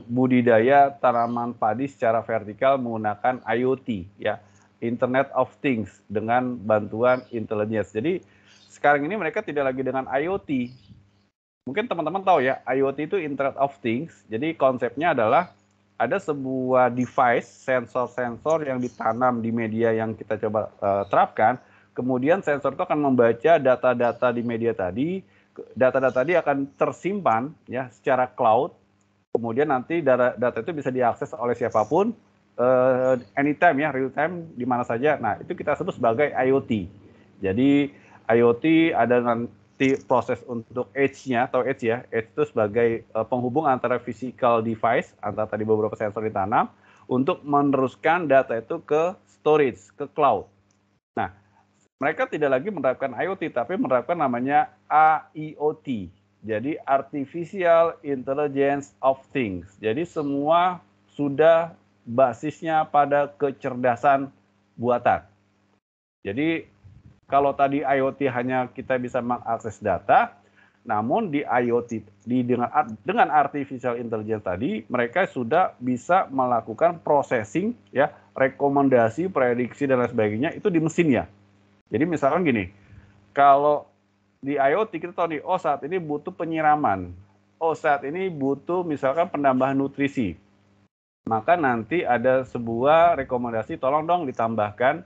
budidaya tanaman padi secara vertikal menggunakan IoT ya, Internet of Things dengan bantuan intelligence. Jadi sekarang ini mereka tidak lagi dengan IoT. Mungkin teman-teman tahu ya, IoT itu Internet of Things. Jadi konsepnya adalah ada sebuah device, sensor-sensor yang ditanam di media yang kita coba terapkan. Kemudian sensor itu akan membaca data-data di media tadi. Data-data tadi akan tersimpan ya secara cloud. Kemudian nanti data itu bisa diakses oleh siapapun anytime ya, real time di mana saja. Nah, itu kita sebut sebagai IoT. Jadi IoT ada nanti proses untuk edge-nya atau edge ya, edge itu sebagai penghubung antara physical device, antara tadi beberapa sensor ditanam, untuk meneruskan data itu ke storage, ke cloud. Nah, mereka tidak lagi menerapkan IoT, tapi menerapkan namanya AIoT. Jadi Artificial Intelligence of Things. Jadi semua sudah basisnya pada kecerdasan buatan. Jadi kalau tadi IoT hanya kita bisa mengakses data, namun di IoT dengan artificial intelligence tadi mereka sudah bisa melakukan processing ya, rekomendasi, prediksi dan lain sebagainya itu di mesinnya. Jadi misalkan gini, kalau di IoT kita tahu nih, oh saat ini butuh penyiraman, oh saat ini butuh misalkan penambahan nutrisi, maka nanti ada sebuah rekomendasi, tolong dong ditambahkan,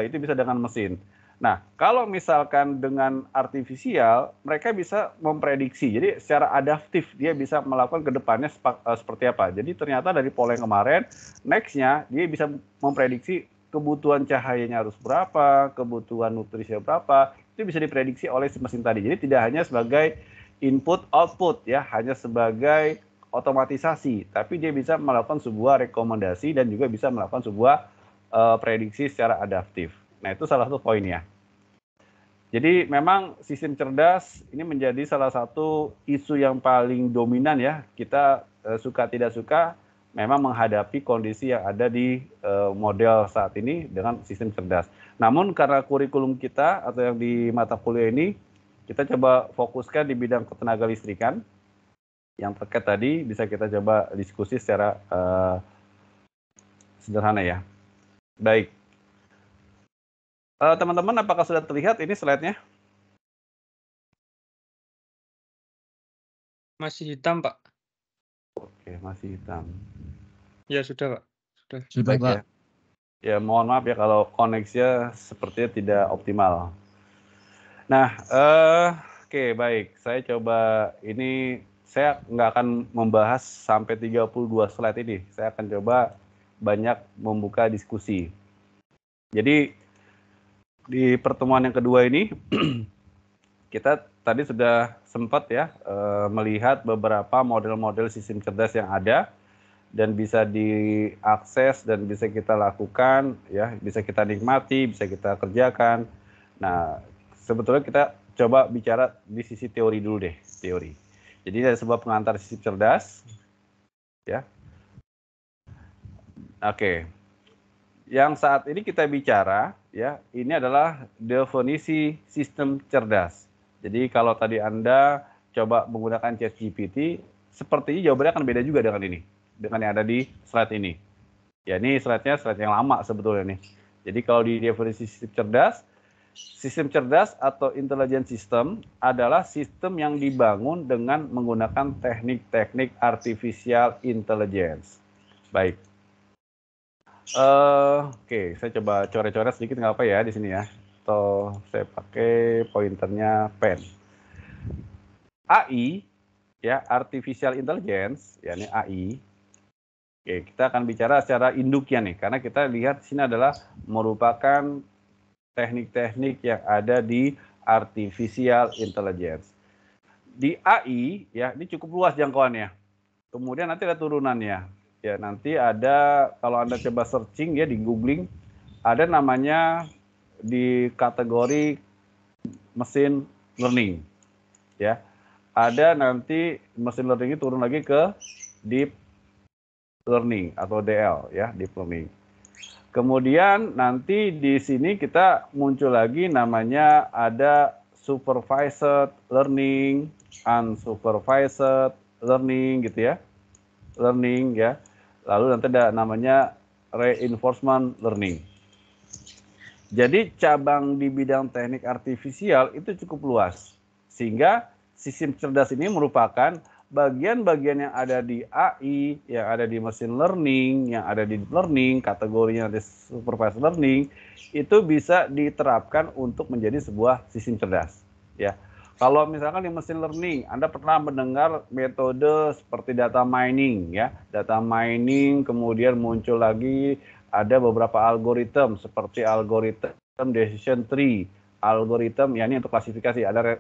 itu bisa dengan mesin. Nah, kalau misalkan dengan artifisial, mereka bisa memprediksi. Jadi secara adaptif dia bisa melakukan ke depannya seperti apa. Jadi ternyata dari pola yang kemarin, next-nya dia bisa memprediksi kebutuhan cahayanya harus berapa, kebutuhan nutrisinya berapa, itu bisa diprediksi oleh si mesin tadi. Jadi tidak hanya sebagai input output ya, hanya sebagai otomatisasi, tapi dia bisa melakukan sebuah rekomendasi dan juga bisa melakukan sebuah prediksi secara adaptif. Nah, itu salah satu poinnya. Jadi memang sistem cerdas ini menjadi salah satu isu yang paling dominan ya. Kita suka tidak suka memang menghadapi kondisi yang ada di model saat ini dengan sistem cerdas. Namun karena kurikulum kita atau yang di mata kuliah ini, kita coba fokuskan di bidang ketenaga listrikan. Yang terkait tadi bisa kita coba diskusi secara sederhana ya. Baik. Teman-teman, apakah sudah terlihat ini slide-nya? Masih hitam, Pak. Oke, masih hitam. Ya, sudah, Pak. Sudah, baik, Pak. Ya, mohon maaf ya kalau koneksinya sepertinya tidak optimal. Nah, oke, baik. Saya coba ini, saya nggak akan membahas sampai 32 slide ini. Saya akan coba banyak membuka diskusi. Jadi, di pertemuan yang kedua ini, kita tadi sudah sempat ya melihat beberapa model-model sistem cerdas yang ada dan bisa diakses dan bisa kita lakukan ya, bisa kita nikmati, bisa kita kerjakan. Nah, sebetulnya kita coba bicara di sisi teori dulu deh, teori. Jadi ada sebuah pengantar sistem cerdas ya. Oke. Yang saat ini kita bicara ya, ini adalah definisi sistem cerdas. Jadi kalau tadi Anda coba menggunakan ChatGPT, sepertinya jawabannya akan beda juga dengan ini, dengan yang ada di slide ini. Ya, ini slide-nya slide yang lama sebetulnya nih. Jadi kalau di definisi sistem cerdas atau intelligent system adalah sistem yang dibangun dengan menggunakan teknik-teknik artificial intelligence. Baik. Oke, saya coba coret-coret sedikit nggak apa ya di sini ya. Atau saya pakai pointernya pen. AI, ya, artificial intelligence, ya ini AI. Oke, kita akan bicara secara induknya nih, karena kita lihat di sini adalah merupakan teknik-teknik yang ada di artificial intelligence. Di AI, ya, ini cukup luas jangkauannya. Kemudian nanti ada turunannya. Ya, nanti ada, kalau Anda coba searching ya di googling, ada namanya di kategori mesin learning. Ya, ada nanti mesin learning itu turun lagi ke deep learning atau DL ya, deep learning. Kemudian nanti di sini kita muncul lagi namanya ada supervised learning, unsupervised learning gitu ya. Learning ya. Lalu nanti ada namanya reinforcement learning. Jadi cabang di bidang teknik artifisial itu cukup luas. Sehingga sistem cerdas ini merupakan bagian-bagian yang ada di AI, yang ada di machine learning, yang ada di deep learning, kategorinya ada supervised learning, itu bisa diterapkan untuk menjadi sebuah sistem cerdas. Ya. Kalau misalkan di machine learning, Anda pernah mendengar metode seperti data mining, ya, data mining, kemudian muncul lagi ada beberapa algoritma seperti algoritma decision tree, algoritma, ya ini untuk klasifikasi, ada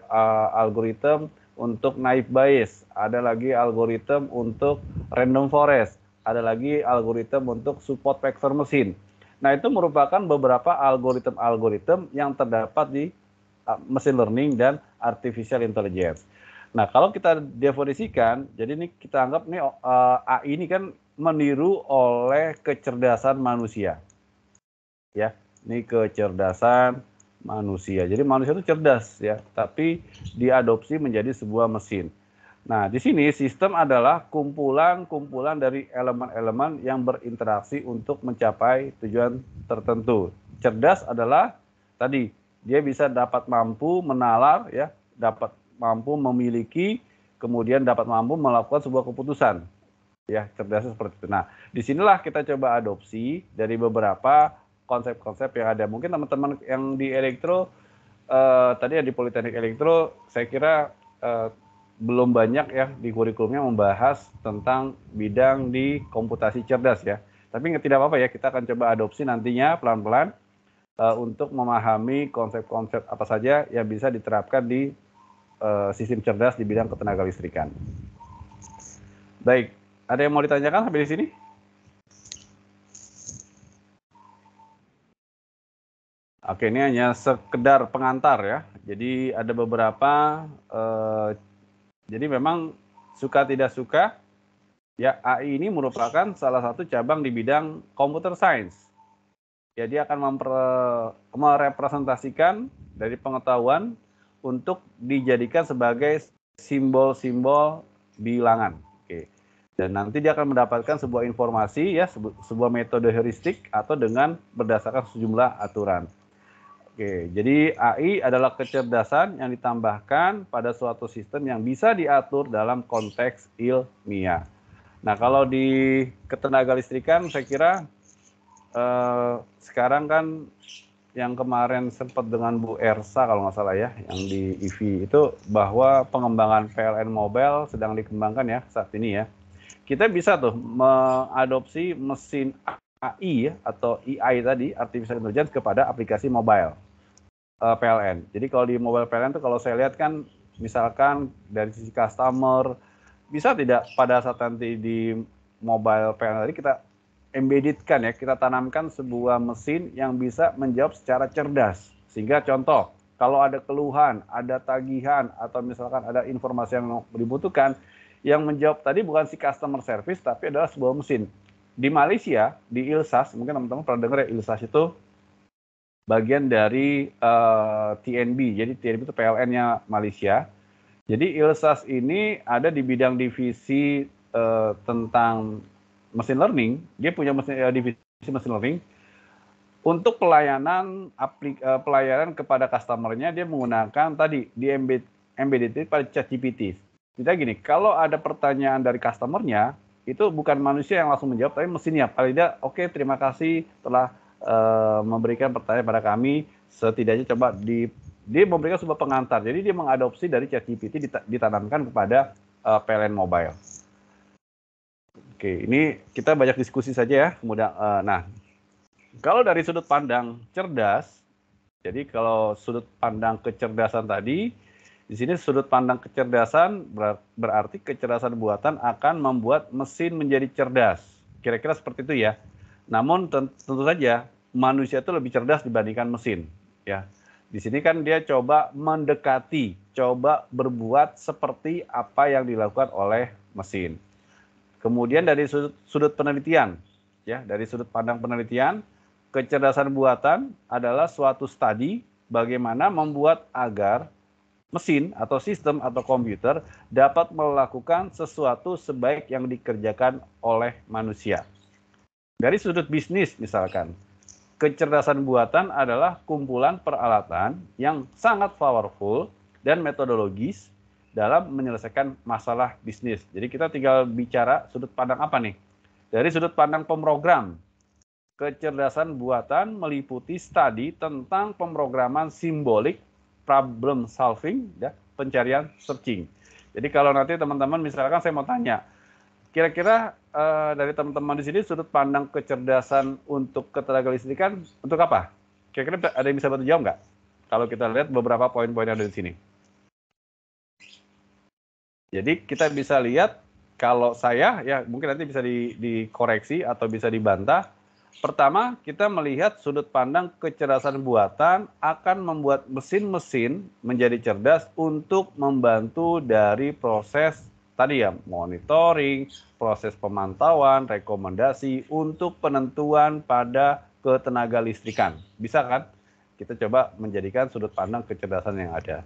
algoritma untuk naive Bayes, ada lagi algoritma untuk random forest, ada lagi algoritma untuk support vector machine. Nah, itu merupakan beberapa algoritma yang terdapat di machine learning dan artificial intelligence. Nah, kalau kita definisikan, jadi ini kita anggap nih AI ini kan meniru oleh kecerdasan manusia. Ya, ini kecerdasan manusia. Jadi manusia itu cerdas ya, tapi diadopsi menjadi sebuah mesin. Nah, di sini sistem adalah kumpulan dari elemen-elemen yang berinteraksi untuk mencapai tujuan tertentu. Cerdas adalah tadi dia bisa dapat mampu menalar ya, dapat mampu memiliki, kemudian dapat mampu melakukan sebuah keputusan. Ya, cerdasnya seperti itu. Nah, disinilah kita coba adopsi dari beberapa konsep-konsep yang ada. Mungkin teman-teman yang di elektro, tadi ya di Politeknik Elektro, saya kira belum banyak ya di kurikulumnya membahas tentang bidang di komputasi cerdas ya. Tapi tidak apa-apa ya, kita akan coba adopsi nantinya pelan-pelan untuk memahami konsep-konsep apa saja yang bisa diterapkan di sistem cerdas di bidang ketenaga listrikan. Baik, ada yang mau ditanyakan sampai di sini? Oke, ini hanya sekedar pengantar ya. Jadi ada beberapa, jadi memang suka tidak suka, ya AI ini merupakan salah satu cabang di bidang computer science. Ya, dia akan merepresentasikan dari pengetahuan untuk dijadikan sebagai simbol-simbol bilangan. Oke. Dan nanti dia akan mendapatkan sebuah informasi ya, sebuah metode heuristik atau dengan berdasarkan sejumlah aturan. Oke, jadi AI adalah kecerdasan yang ditambahkan pada suatu sistem yang bisa diatur dalam konteks ilmiah. Nah, kalau di ketenaga listrikan, saya kira sekarang kan yang kemarin sempat dengan Bu Ersa kalau nggak salah ya, yang di IV itu bahwa pengembangan PLN mobile sedang dikembangkan ya saat ini ya. Kita bisa tuh mengadopsi mesin AI ya, atau AI tadi, artificial intelligence, kepada aplikasi mobile. PLN. Jadi kalau di mobile PLN itu kalau saya lihat kan misalkan dari sisi customer, bisa tidak pada saat nanti di mobile PLN tadi kita embeddedkan ya, kita tanamkan sebuah mesin yang bisa menjawab secara cerdas. Sehingga contoh, kalau ada keluhan, ada tagihan, atau misalkan ada informasi yang dibutuhkan, yang menjawab tadi bukan si customer service, tapi adalah sebuah mesin. Di Malaysia, di Ilsas, mungkin teman-teman pernah dengar ya, Ilsas itu bagian dari TNB, jadi TNB itu PLN-nya Malaysia. Jadi Ilsas ini ada di bidang divisi tentang machine learning, dia punya divisi machine learning. Untuk pelayanan kepada customer-nya, dia menggunakan tadi di embedded pada ChatGPT. Kita gini, kalau ada pertanyaan dari customer-nya, itu bukan manusia yang langsung menjawab, tapi mesinnya. Paling tidak, oke, terima kasih telah memberikan pertanyaan pada kami, setidaknya coba dia memberikan sebuah pengantar. Jadi dia mengadopsi dari ChatGPT ditanamkan kepada PLN Mobile. Oke, ini kita banyak diskusi saja ya. Kemudian, nah, kalau dari sudut pandang cerdas, jadi kalau sudut pandang kecerdasan tadi, di sini sudut pandang kecerdasan berarti kecerdasan buatan akan membuat mesin menjadi cerdas. Kira-kira seperti itu ya. Namun tentu saja manusia itu lebih cerdas dibandingkan mesin, ya. Di sini kan dia coba mendekati, coba berbuat seperti apa yang dilakukan oleh mesin. Kemudian dari sudut penelitian, ya, dari sudut pandang penelitian, kecerdasan buatan adalah suatu studi bagaimana membuat agar mesin atau sistem atau komputer dapat melakukan sesuatu sebaik yang dikerjakan oleh manusia. Dari sudut bisnis misalkan, kecerdasan buatan adalah kumpulan peralatan yang sangat powerful dan metodologis dalam menyelesaikan masalah bisnis. Jadi kita tinggal bicara sudut pandang apa nih? Dari sudut pandang pemrogram, kecerdasan buatan meliputi studi tentang pemrograman simbolik, problem solving, ya, pencarian searching. Jadi kalau nanti teman-teman misalkan saya mau tanya, kira-kira dari teman-teman di sini sudut pandang kecerdasan untuk ketenaga listrikan untuk apa? Kira-kira ada yang bisa bantu jawab nggak? Kalau kita lihat beberapa poin-poin yang ada di sini. Jadi kita bisa lihat kalau saya, ya mungkin nanti bisa dikoreksi atau bisa dibantah. Pertama, kita melihat sudut pandang kecerdasan buatan akan membuat mesin-mesin menjadi cerdas untuk membantu dari proses tadi ya, monitoring, proses pemantauan, rekomendasi untuk penentuan pada ketenaga listrikan. Bisa kan? Kita coba menjadikan sudut pandang kecerdasan yang ada.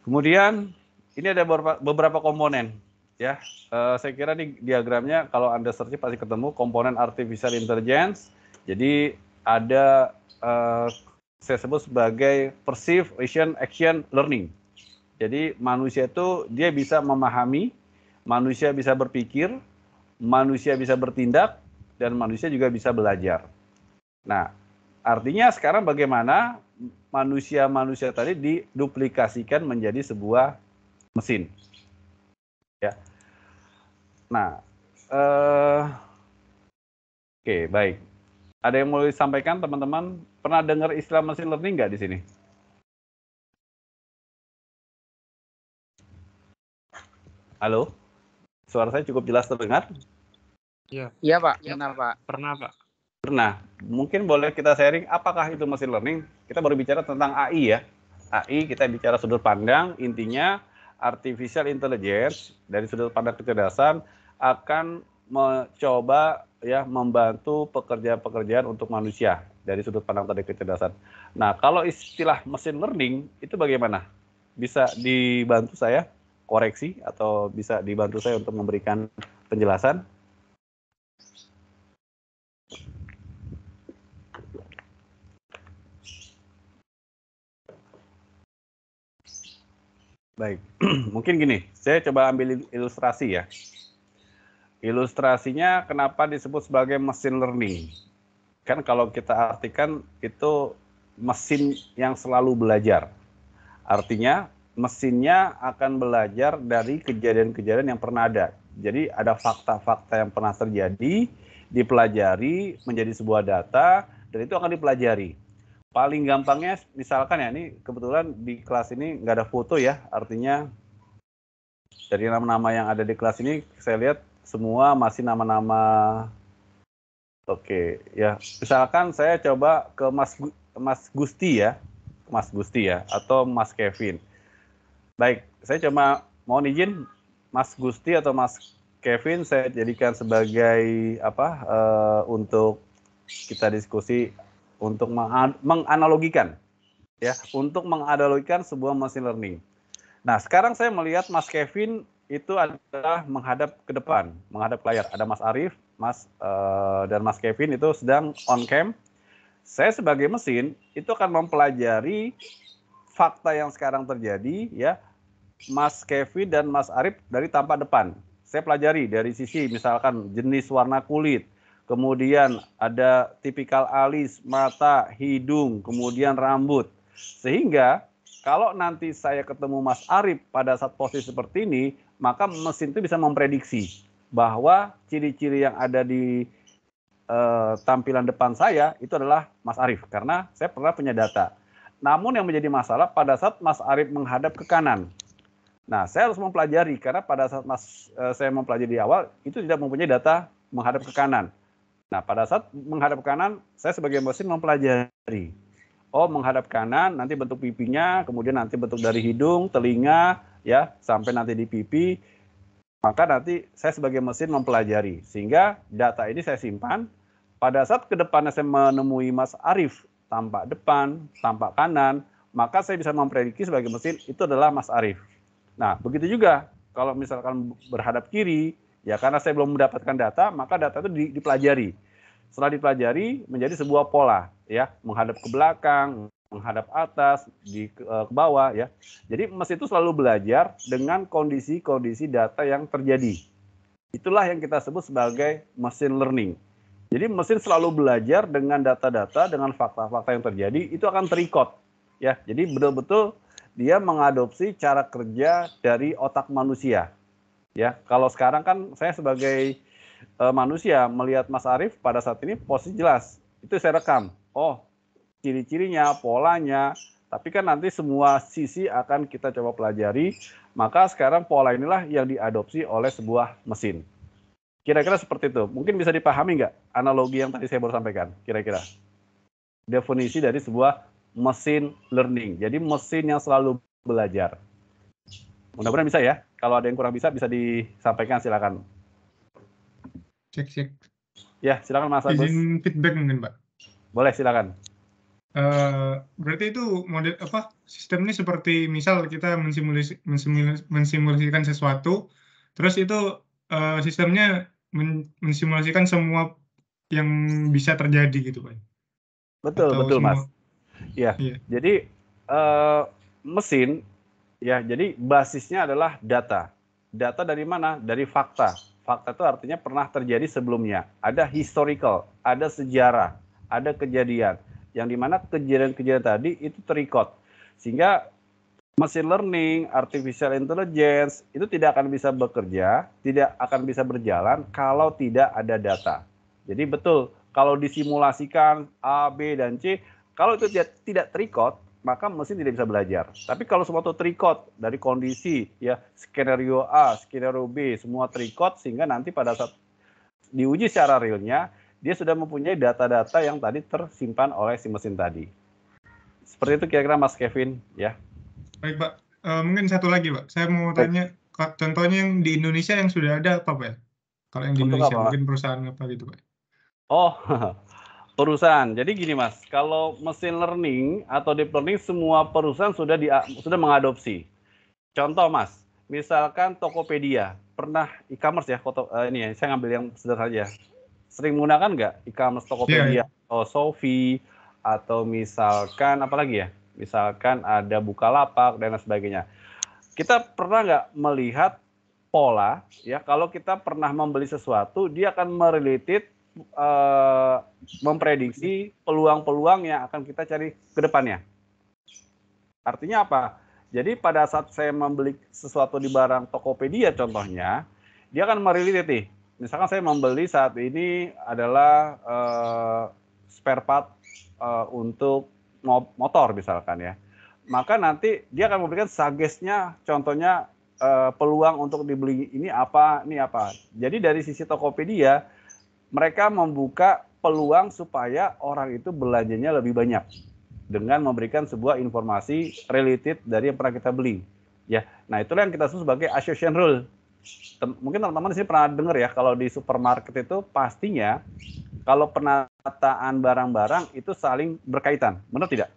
Kemudian, ini ada beberapa komponen. Ya, saya kira di diagramnya kalau Anda search pasti ketemu komponen artificial intelligence. Jadi ada saya sebut sebagai perceive, vision, action, learning. Jadi manusia itu dia bisa memahami, manusia bisa berpikir, manusia bisa bertindak, dan manusia juga bisa belajar. Nah, artinya sekarang bagaimana manusia-manusia tadi diduplikasikan menjadi sebuah mesin. Ya. Nah, oke, baik. Ada yang mau disampaikan teman-teman? Pernah dengar istilah machine learning nggak di sini? Halo? Suara saya cukup jelas terdengar? Iya. Iya Pak, benar Pak. Pernah Pak. Pernah. Mungkin boleh kita sharing apakah itu machine learning? Kita baru bicara tentang AI ya. AI kita bicara sudut pandang, intinya artificial intelligence dari sudut pandang kecerdasan akan mencoba ya membantu pekerjaan-pekerjaan untuk manusia dari sudut pandang tadi kecerdasan. Nah, kalau istilah machine learning itu bagaimana? Bisa dibantu saya koreksi atau bisa dibantu saya untuk memberikan penjelasan? Baik, mungkin gini, saya coba ambil ilustrasi ya. Ilustrasinya kenapa disebut sebagai machine learning? Kan kalau kita artikan itu mesin yang selalu belajar. Artinya mesinnya akan belajar dari kejadian-kejadian yang pernah ada. Jadi ada fakta-fakta yang pernah terjadi, dipelajari menjadi sebuah data, dan itu akan dipelajari. Paling gampangnya misalkan ya, ini kebetulan di kelas ini nggak ada foto ya, artinya dari nama-nama yang ada di kelas ini saya lihat semua masih nama-nama. Oke ya, misalkan saya coba ke Mas Gusti ya, atau Mas Kevin. Baik, saya cuma mohon izin Mas Gusti atau Mas Kevin saya jadikan sebagai untuk kita diskusi untuk menganalogikan ya, untuk menganalogikan sebuah machine learning. Nah, sekarang saya melihat Mas Kevin itu adalah menghadap ke depan, menghadap layar. Ada Mas Arif, dan Mas Kevin itu sedang on cam. Saya sebagai mesin itu akan mempelajari fakta yang sekarang terjadi ya, Mas Kevin dan Mas Arif dari tampak depan. Saya pelajari dari sisi misalkan jenis warna kulit, kemudian ada tipikal alis, mata, hidung, kemudian rambut. Sehingga kalau nanti saya ketemu Mas Arif pada saat posisi seperti ini, maka mesin itu bisa memprediksi bahwa ciri-ciri yang ada di tampilan depan saya itu adalah Mas Arif, karena saya pernah punya data. Namun yang menjadi masalah pada saat Mas Arif menghadap ke kanan. Nah, saya harus mempelajari, karena pada saat saya mempelajari di awal, itu tidak mempunyai data menghadap ke kanan. Nah, pada saat menghadap ke kanan, saya sebagai mesin mempelajari. Oh, menghadap kanan, nanti bentuk pipinya, kemudian nanti bentuk dari hidung, telinga, ya, sampai nanti di pipi. Maka nanti saya sebagai mesin mempelajari. Sehingga data ini saya simpan. Pada saat ke depannya saya menemui Mas Arif, tampak depan, tampak kanan, maka saya bisa memprediksi sebagai mesin itu adalah Mas Arif. Nah, begitu juga kalau misalkan berhadap kiri, ya karena saya belum mendapatkan data, maka data itu dipelajari. Setelah dipelajari menjadi sebuah pola, ya, menghadap ke belakang, menghadap atas, ke bawah, ya. Jadi mesin itu selalu belajar dengan kondisi-kondisi data yang terjadi. Itulah yang kita sebut sebagai machine learning. Jadi mesin selalu belajar dengan data-data, dengan fakta-fakta yang terjadi, itu akan terekod, ya. Jadi betul-betul dia mengadopsi cara kerja dari otak manusia. Ya, kalau sekarang kan saya sebagai manusia melihat Mas Arif pada saat ini posisi jelas, itu saya rekam. Oh, ciri-cirinya, polanya, tapi kan nanti semua sisi akan kita coba pelajari, maka sekarang pola inilah yang diadopsi oleh sebuah mesin. Kira-kira seperti itu. Mungkin bisa dipahami nggak analogi yang tadi saya baru sampaikan, kira-kira? Definisi dari sebuah mesin learning. Jadi mesin yang selalu belajar. Mudah-mudahan bisa ya. Kalau ada yang kurang bisa disampaikan, silakan. Cek. Ya, silakan Mas Agus. Izin feedback mungkin, Pak. Boleh, silakan. Berarti itu model apa? Sistemnya seperti misal kita mensimulasikan sesuatu, terus itu sistemnya mensimulasikan semua yang bisa terjadi gitu, Pak. Betul, Mas. Ya, jadi mesin, ya, jadi basisnya adalah data. Data dari mana? Dari fakta. Fakta itu artinya pernah terjadi sebelumnya. Ada historical, ada sejarah, ada kejadian. Yang dimana kejadian-kejadian tadi itu terrecord. Sehingga machine learning, artificial intelligence itu tidak akan bisa bekerja, tidak akan bisa berjalan kalau tidak ada data. Jadi betul, kalau disimulasikan A, B, dan C, kalau itu tidak terrecord, maka mesin tidak bisa belajar. Tapi kalau semua itu terrecord dari kondisi, ya, skenario A, skenario B, semua terrecord, sehingga nanti pada saat diuji secara realnya, dia sudah mempunyai data-data yang tadi tersimpan oleh si mesin tadi. Seperti itu kira-kira Mas Kevin, ya. Baik, Pak. Mungkin satu lagi, Pak. Saya mau tanya, contohnya yang di Indonesia yang sudah ada apa, Pak? Kalau yang di Indonesia, mungkin perusahaan apa gitu, Pak? Oh, perusahaan. Jadi gini, Mas. Kalau mesin learning atau deep learning, semua perusahaan sudah mengadopsi. Contoh, Mas. Misalkan Tokopedia. Pernah e-commerce ya, ini ya, saya ngambil yang sederhana saja. Sering menggunakan nggak e-commerce Tokopedia atau Shopee, atau misalkan apa lagi ya? Misalkan ada Bukalapak dan lain sebagainya. Kita pernah nggak melihat pola, ya, kalau kita pernah membeli sesuatu, dia akan memprediksi peluang-peluang yang akan kita cari ke depannya. Artinya apa? Jadi pada saat saya membeli sesuatu di barang Tokopedia contohnya, dia akan merelated nih. Misalkan saya membeli saat ini adalah spare part untuk motor misalkan ya. Maka nanti dia akan memberikan suggest-nya, contohnya peluang untuk dibeli ini apa. Jadi dari sisi Tokopedia, mereka membuka peluang supaya orang itu belanjanya lebih banyak dengan memberikan sebuah informasi related dari yang pernah kita beli. Ya, nah itulah yang kita sebut sebagai association rule. Mungkin teman-teman di sini pernah dengar ya, kalau di supermarket itu pastinya kalau penataan barang-barang itu saling berkaitan, benar tidak?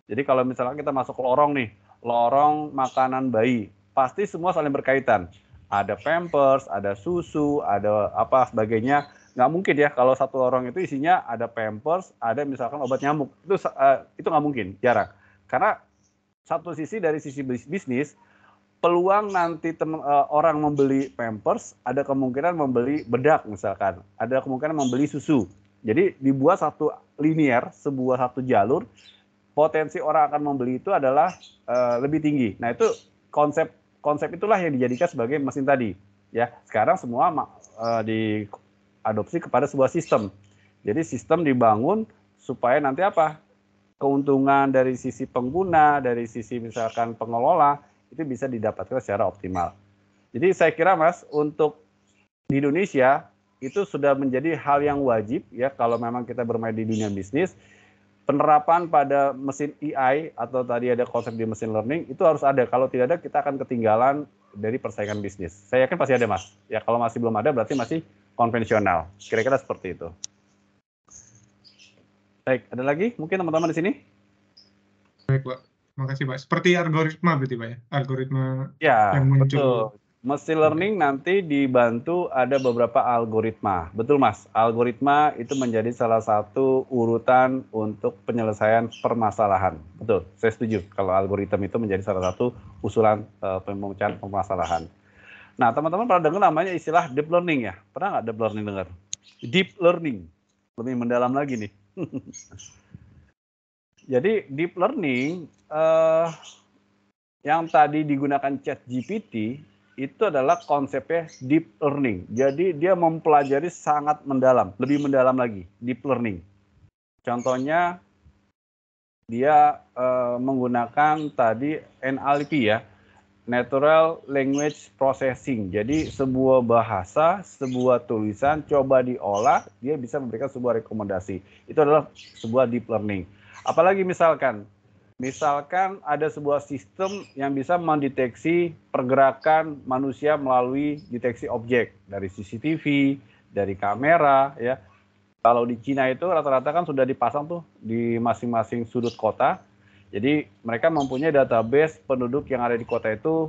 Jadi kalau misalnya kita masuk ke lorong nih, lorong makanan bayi, pasti semua saling berkaitan. Ada Pampers, ada susu, ada apa sebagainya. Nggak mungkin ya kalau satu lorong itu isinya ada Pampers, ada misalkan obat nyamuk. Itu nggak mungkin, jarang. Karena satu sisi dari sisi bisnis, peluang nanti orang membeli Pampers, ada kemungkinan membeli bedak misalkan, ada kemungkinan membeli susu. Jadi dibuat satu linear, satu jalur, potensi orang akan membeli itu adalah lebih tinggi. Nah itu konsep itulah yang dijadikan sebagai mesin tadi. Ya, sekarang semua diadopsi kepada sebuah sistem. Jadi sistem dibangun supaya nanti apa? Keuntungan dari sisi pengguna, dari sisi misalkan pengelola, itu bisa didapatkan secara optimal. Jadi saya kira Mas, untuk di Indonesia itu sudah menjadi hal yang wajib ya kalau memang kita bermain di dunia bisnis, penerapan pada mesin AI atau tadi ada konsep di mesin learning itu harus ada. Kalau tidak ada kita akan ketinggalan dari persaingan bisnis. Saya yakin pasti ada Mas. Ya kalau masih belum ada berarti masih konvensional. Kira-kira seperti itu. Baik, ada lagi mungkin teman-teman di sini? Baik, Pak. Makasih, Pak. Seperti algoritma berarti, Pak ya? Algoritma ya, yang muncul. Betul. Machine learning nanti dibantu ada beberapa algoritma. Betul, Mas. Algoritma itu menjadi salah satu urutan untuk penyelesaian permasalahan. Betul, saya setuju kalau algoritma itu menjadi salah satu usulan pemecahan permasalahan. Nah, teman-teman pernah dengar namanya istilah deep learning ya? Pernah nggak deep learning dengar? Deep learning. Lebih mendalam lagi nih. Jadi deep learning yang tadi digunakan ChatGPT itu adalah konsepnya deep learning. Jadi dia mempelajari sangat mendalam, lebih mendalam lagi deep learning. Contohnya dia menggunakan tadi NLP ya, Natural Language Processing. Jadi sebuah bahasa, sebuah tulisan coba diolah, dia bisa memberikan sebuah rekomendasi. Itu adalah sebuah deep learning. Apalagi misalkan ada sebuah sistem yang bisa mendeteksi pergerakan manusia melalui deteksi objek dari CCTV, dari kamera ya. Kalau di Cina itu rata-rata kan sudah dipasang tuh di masing-masing sudut kota. Jadi mereka mempunyai database penduduk yang ada di kota itu,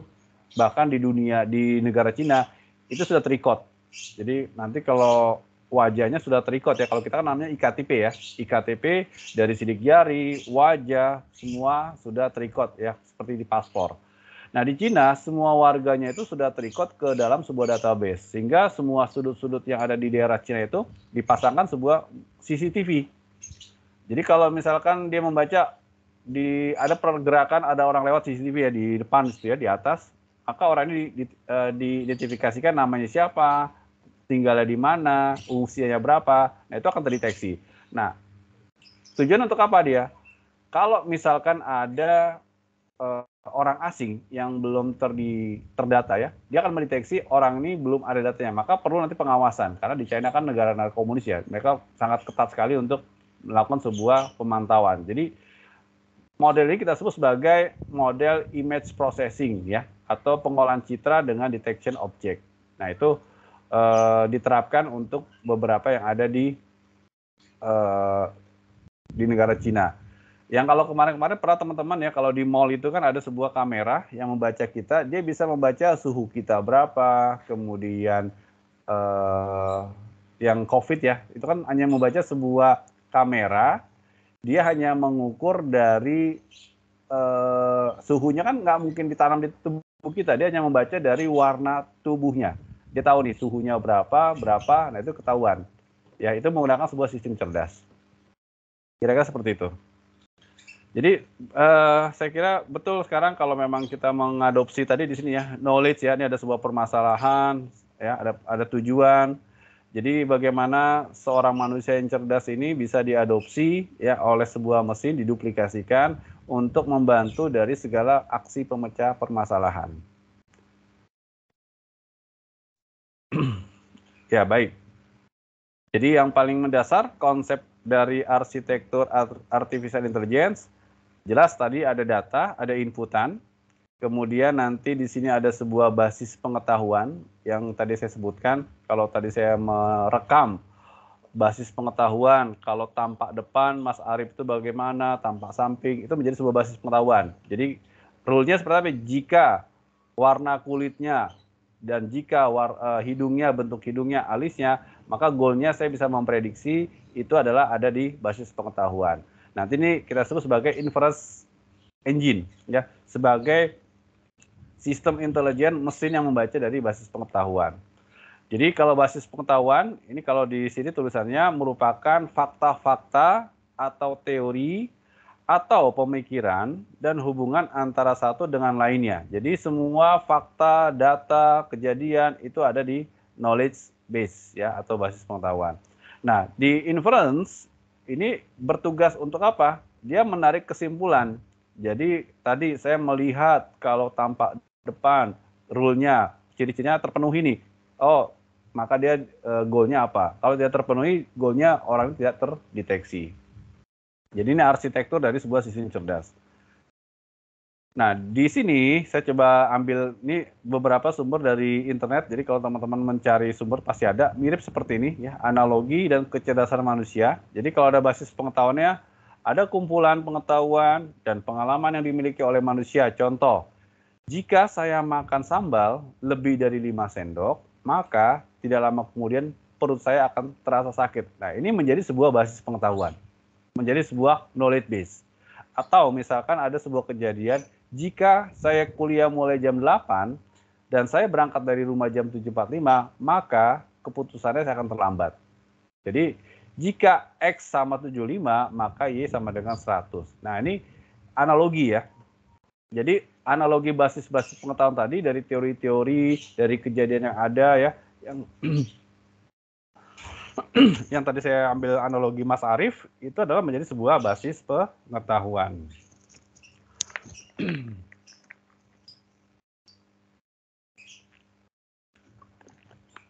bahkan di dunia, di negara Cina itu sudah terrecord. Jadi nanti kalau wajahnya sudah terrecord ya, kalau kita kan namanya IKTP ya, IKTP dari sidik jari, wajah, semua sudah terrecord ya, seperti di paspor. Nah di Cina semua warganya itu sudah terrecord ke dalam sebuah database, sehingga semua sudut-sudut yang ada di daerah Cina itu dipasangkan sebuah CCTV. Jadi kalau misalkan dia membaca ada pergerakan, ada orang lewat CCTV ya di depan ya, di atas, maka orang ini diidentifikasikan namanya siapa, tinggalnya di mana, usianya berapa, nah itu akan terdeteksi. Nah, tujuan untuk apa dia? Kalau misalkan ada orang asing yang belum terdata ya, dia akan mendeteksi orang ini belum ada datanya, maka perlu nanti pengawasan, karena di China kan negara komunis ya, mereka sangat ketat sekali untuk melakukan sebuah pemantauan. Jadi model ini kita sebut sebagai model image processing ya, atau pengolahan citra dengan detection object. Nah itu diterapkan untuk beberapa yang ada di negara Cina. Yang kalau kemarin-kemarin pernah teman-teman ya, kalau di mall itu kan ada sebuah kamera yang membaca kita, dia bisa membaca suhu kita berapa, kemudian yang COVID ya, itu kan hanya membaca sebuah kamera, dia hanya mengukur dari suhunya kan nggak mungkin ditanam di tubuh kita, dia hanya membaca dari warna tubuhnya. Dia tahu nih suhunya berapa, nah itu ketahuan. Ya, itu menggunakan sebuah sistem cerdas. Kira-kira seperti itu. Jadi saya kira betul sekarang kalau memang kita mengadopsi tadi di sini ya, knowledge ya, ini ada sebuah permasalahan, ya, ada tujuan. Jadi bagaimana seorang manusia yang cerdas ini bisa diadopsi ya oleh sebuah mesin, diduplikasikan untuk membantu dari segala aksi pemecah permasalahan. Ya, baik. Jadi yang paling mendasar konsep dari arsitektur artificial intelligence, jelas tadi ada data, ada inputan, kemudian nanti di sini ada sebuah basis pengetahuan yang tadi saya sebutkan. Kalau tadi saya merekam basis pengetahuan, kalau tampak depan Mas Arief itu bagaimana, tampak samping, itu menjadi sebuah basis pengetahuan. Jadi rule-nya seperti apa? Jika warna kulitnya dan jika hidungnya, bentuk hidungnya, alisnya, maka goalnya saya bisa memprediksi itu adalah ada di basis pengetahuan. Nanti ini kita sebut sebagai inference engine, ya, sebagai sistem intelijen mesin yang membaca dari basis pengetahuan. Jadi kalau basis pengetahuan, ini kalau di sini tulisannya merupakan fakta-fakta atau teori atau pemikiran dan hubungan antara satu dengan lainnya. Jadi semua fakta, data, kejadian itu ada di knowledge base ya, atau basis pengetahuan. Nah, di inference ini bertugas untuk apa? Dia menarik kesimpulan. Jadi tadi saya melihat kalau tampak depan, rule-nya, ciri-cirinya terpenuhi nih. Oh, maka dia goal-nya apa? Kalau tidak terpenuhi, goal-nya orang tidak terdeteksi. Jadi ini arsitektur dari sebuah sistem cerdas. Nah, di sini saya coba ambil ini beberapa sumber dari internet. Jadi kalau teman-teman mencari sumber pasti ada mirip seperti ini ya, analogi dan kecerdasan manusia. Jadi kalau ada basis pengetahuannya, ada kumpulan pengetahuan dan pengalaman yang dimiliki oleh manusia. Contoh, jika saya makan sambal lebih dari 5 sendok, maka tidak lama kemudian perut saya akan terasa sakit. Nah, ini menjadi sebuah basis pengetahuan. Menjadi sebuah knowledge base. Atau misalkan ada sebuah kejadian, jika saya kuliah mulai jam 8 dan saya berangkat dari rumah jam 7.45, maka keputusannya saya akan terlambat. Jadi jika X sama 75, maka Y sama dengan 100. Nah, ini analogi ya. Jadi analogi basis-basis pengetahuan tadi dari teori-teori, dari kejadian yang ada ya, yang yang tadi saya ambil analogi Mas Arief, itu adalah menjadi sebuah basis pengetahuan.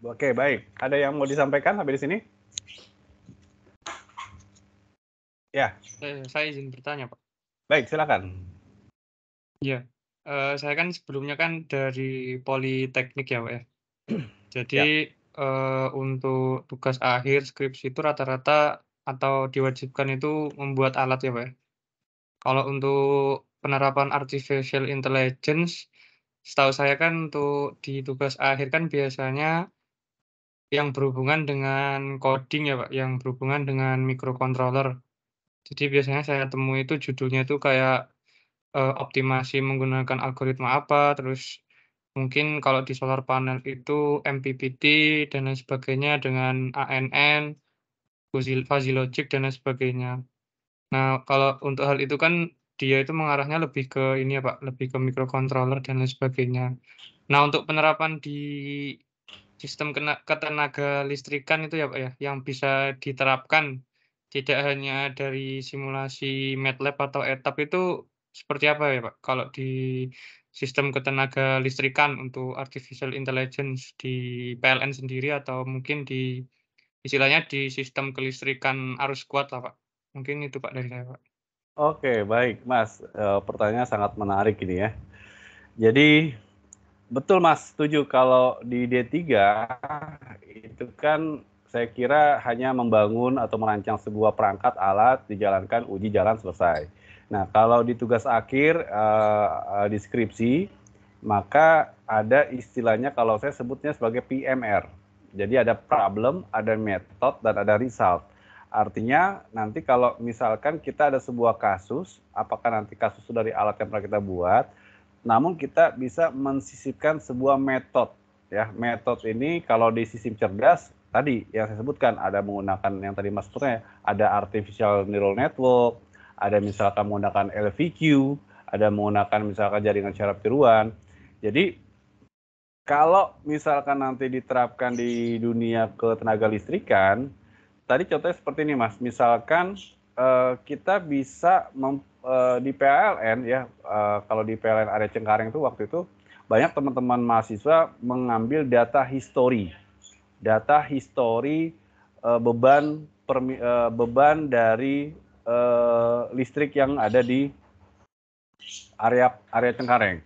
Oke, baik. Ada yang mau disampaikan sampai di sini? Ya. Saya izin bertanya, Pak. Baik, silakan. Iya, saya kan sebelumnya kan dari Politeknik ya, Pak ya. Jadi untuk tugas akhir skripsi itu rata-rata atau diwajibkan itu membuat alat ya, Pak ya. Kalau untuk penerapan artificial intelligence, setahu saya kan untuk di tugas akhir kan biasanya yang berhubungan dengan coding ya, Pak, yang berhubungan dengan microcontroller. Jadi biasanya saya temui itu judulnya itu kayak optimasi menggunakan algoritma apa, terus mungkin kalau di solar panel itu MPPT dan lain sebagainya dengan ANN, fuzzy logic dan lain sebagainya. Nah, kalau untuk hal itu kan dia itu mengarahnya lebih ke ini ya, Pak, lebih ke microcontroller dan lain sebagainya. Nah, untuk penerapan di sistem ketenaga listrikan itu ya, Pak ya, yang bisa diterapkan tidak hanya dari simulasi MATLAB atau ETAP itu seperti apa ya, Pak? Kalau di sistem ketenaga listrikan untuk artificial intelligence di PLN sendiri atau mungkin di istilahnya di sistem kelistrikan arus kuat lah, Pak. Mungkin itu Pak dari saya, Pak. Oke, baik Mas. Pertanyaan sangat menarik ini ya. Jadi betul Mas, setuju kalau di D3 itu kan saya kira hanya membangun atau merancang sebuah perangkat alat, dijalankan, uji jalan, selesai. Nah, kalau di tugas akhir di skripsi, maka ada istilahnya kalau saya sebutnya sebagai PMR. Jadi ada problem, ada method, dan ada result. Artinya nanti kalau misalkan kita ada sebuah kasus, apakah nanti kasus itu dari alat yang pernah kita buat, namun kita bisa mensisipkan sebuah metode. Ya, metode ini kalau di sistem cerdas, tadi yang saya sebutkan, ada menggunakan yang tadi Mas sebutnya, ada artificial neural network, ada misalkan menggunakan LVQ, ada menggunakan misalkan jaringan syaraf tiruan. Jadi kalau misalkan nanti diterapkan di dunia ketenaga listrikan, tadi contohnya seperti ini Mas, misalkan kita bisa di PLN ya, kalau di PLN area Cengkareng itu waktu itu banyak teman-teman mahasiswa mengambil data histori beban dari listrik yang ada di area Cengkareng.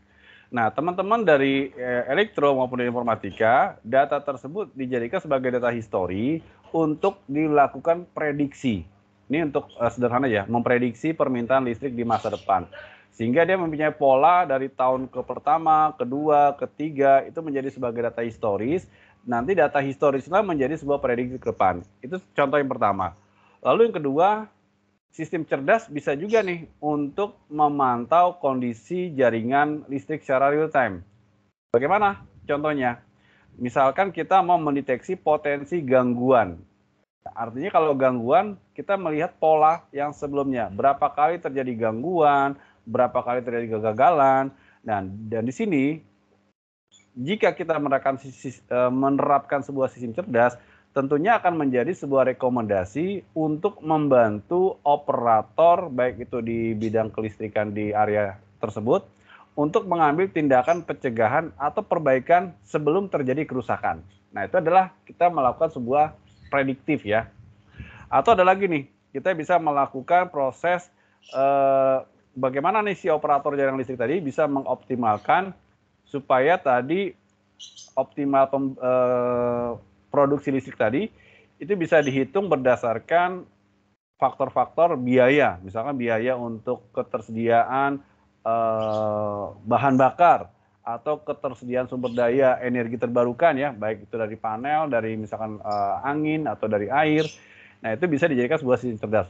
Nah, teman-teman dari elektro maupun dari informatika, data tersebut dijadikan sebagai data histori untuk dilakukan prediksi. Ini untuk sederhana ya, memprediksi permintaan listrik di masa depan. Sehingga dia mempunyai pola dari tahun ke pertama, kedua, ketiga, itu menjadi sebagai data historis. Nanti data historisnya menjadi sebuah prediksi ke depan. Itu contoh yang pertama. Lalu yang kedua, sistem cerdas bisa juga nih untuk memantau kondisi jaringan listrik secara real time. Bagaimana contohnya? Misalkan kita mau mendeteksi potensi gangguan. Artinya kalau gangguan, kita melihat pola yang sebelumnya. Berapa kali terjadi gangguan, berapa kali terjadi kegagalan. Dan di sini, jika kita menerapkan sebuah sistem cerdas, tentunya akan menjadi sebuah rekomendasi untuk membantu operator, baik itu di bidang kelistrikan di area tersebut, untuk mengambil tindakan pencegahan atau perbaikan sebelum terjadi kerusakan. Nah, itu adalah kita melakukan sebuah prediktif ya. Atau ada lagi nih, kita bisa melakukan proses bagaimana nih si operator jaringan listrik tadi bisa mengoptimalkan supaya tadi optimal produksi listrik tadi itu bisa dihitung berdasarkan faktor-faktor biaya, misalkan biaya untuk ketersediaan bahan bakar atau ketersediaan sumber daya energi terbarukan ya, baik itu dari panel, dari misalkan angin atau dari air. Nah, itu bisa dijadikan sebuah sistem cerdas.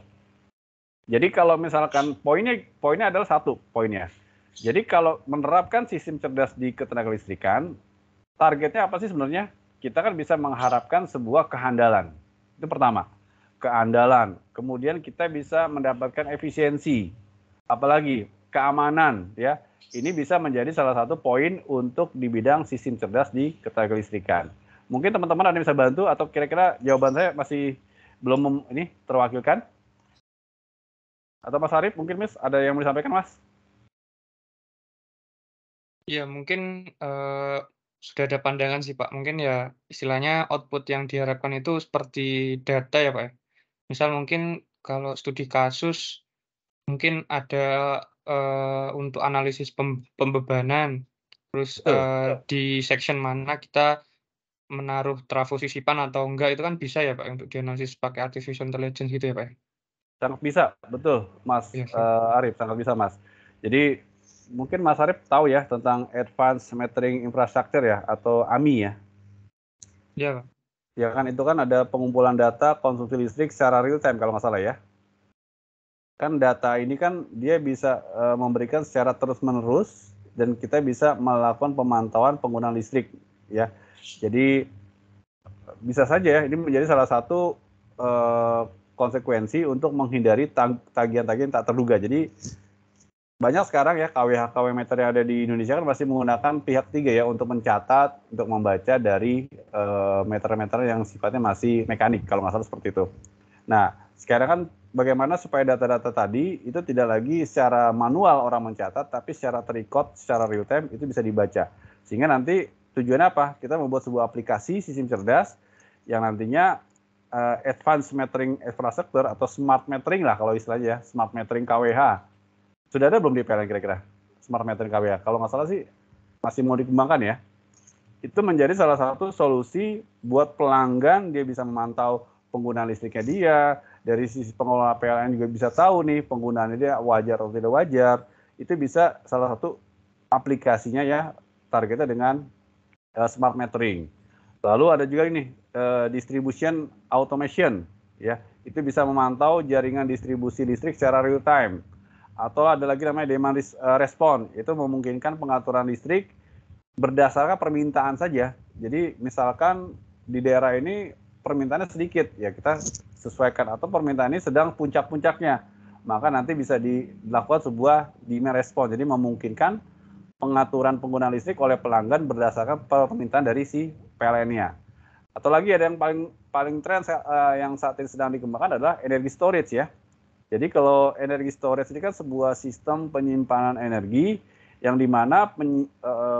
Jadi kalau misalkan poinnya adalah satu poinnya. Jadi kalau menerapkan sistem cerdas di ketenaga listrikan, targetnya apa sih sebenarnya? Kita kan bisa mengharapkan sebuah kehandalan. Itu pertama, keandalan. Kemudian kita bisa mendapatkan efisiensi. Apalagi keamanan ya. Ini bisa menjadi salah satu poin untuk di bidang sistem cerdas di ketenaga listrikan. Mungkin teman-teman ada yang bisa bantu atau kira-kira jawaban saya masih belum ini terwakilkan? Atau Mas Arif mungkin Mas ada yang mau disampaikan Mas? Ya mungkin sudah ada pandangan sih Pak. Mungkin ya istilahnya output yang diharapkan itu seperti data ya Pak ya. Misal mungkin kalau studi kasus mungkin ada untuk analisis pembebanan, terus di section mana kita menaruh trafo sisipan atau enggak itu kan bisa ya Pak untuk dianalisis pakai artificial intelligence gitu ya Pak. Sangat bisa, betul Mas Iya, Arif, sangat bisa Mas. Jadi mungkin Mas Arif tahu ya tentang Advanced Metering Infrastructure ya atau AMI ya. Iya Pak. Ya kan itu kan ada pengumpulan data konsumsi listrik secara real time kalau nggak salah ya. Kan data ini kan dia bisa memberikan secara terus-menerus dan kita bisa melakukan pemantauan penggunaan listrik ya. Jadi bisa saja ya ini menjadi salah satu konsekuensi untuk menghindari tagihan-tagihan tak terduga. Jadi banyak sekarang ya KW meter yang ada di Indonesia kan masih menggunakan pihak tiga ya untuk mencatat, untuk membaca dari meter-meter yang sifatnya masih mekanik kalau nggak salah seperti itu. Nah sekarang kan bagaimana supaya data-data tadi itu tidak lagi secara manual orang mencatat, tapi secara terrecord, secara real time itu bisa dibaca. Sehingga nanti tujuannya apa? Kita membuat sebuah aplikasi sistem cerdas yang nantinya advanced metering infrastructure atau smart metering lah kalau istilahnya ya, smart metering KWH. Sudah ada belum di PLN kira-kira smart metering KWH? Kalau nggak salah sih masih mau dikembangkan ya. Itu menjadi salah satu solusi buat pelanggan, dia bisa memantau penggunaan listriknya dia, dari sisi pengelola PLN juga bisa tahu nih penggunaannya dia wajar atau tidak wajar. Itu bisa salah satu aplikasinya ya, targetnya dengan smart metering. Lalu ada juga ini distribution automation ya, itu bisa memantau jaringan distribusi listrik secara real time. Atau ada lagi namanya demand response, itu memungkinkan pengaturan listrik berdasarkan permintaan saja. Jadi misalkan di daerah ini permintaannya sedikit, ya kita sesuaikan, atau permintaan ini sedang puncak-puncaknya, maka nanti bisa dilakukan sebuah demand response. Jadi memungkinkan pengaturan penggunaan listrik oleh pelanggan berdasarkan permintaan dari si PLN-nya. Atau lagi ada yang paling tren yang saat ini sedang dikembangkan adalah energi storage ya. Jadi kalau energi storage ini kan sebuah sistem penyimpanan energi yang dimana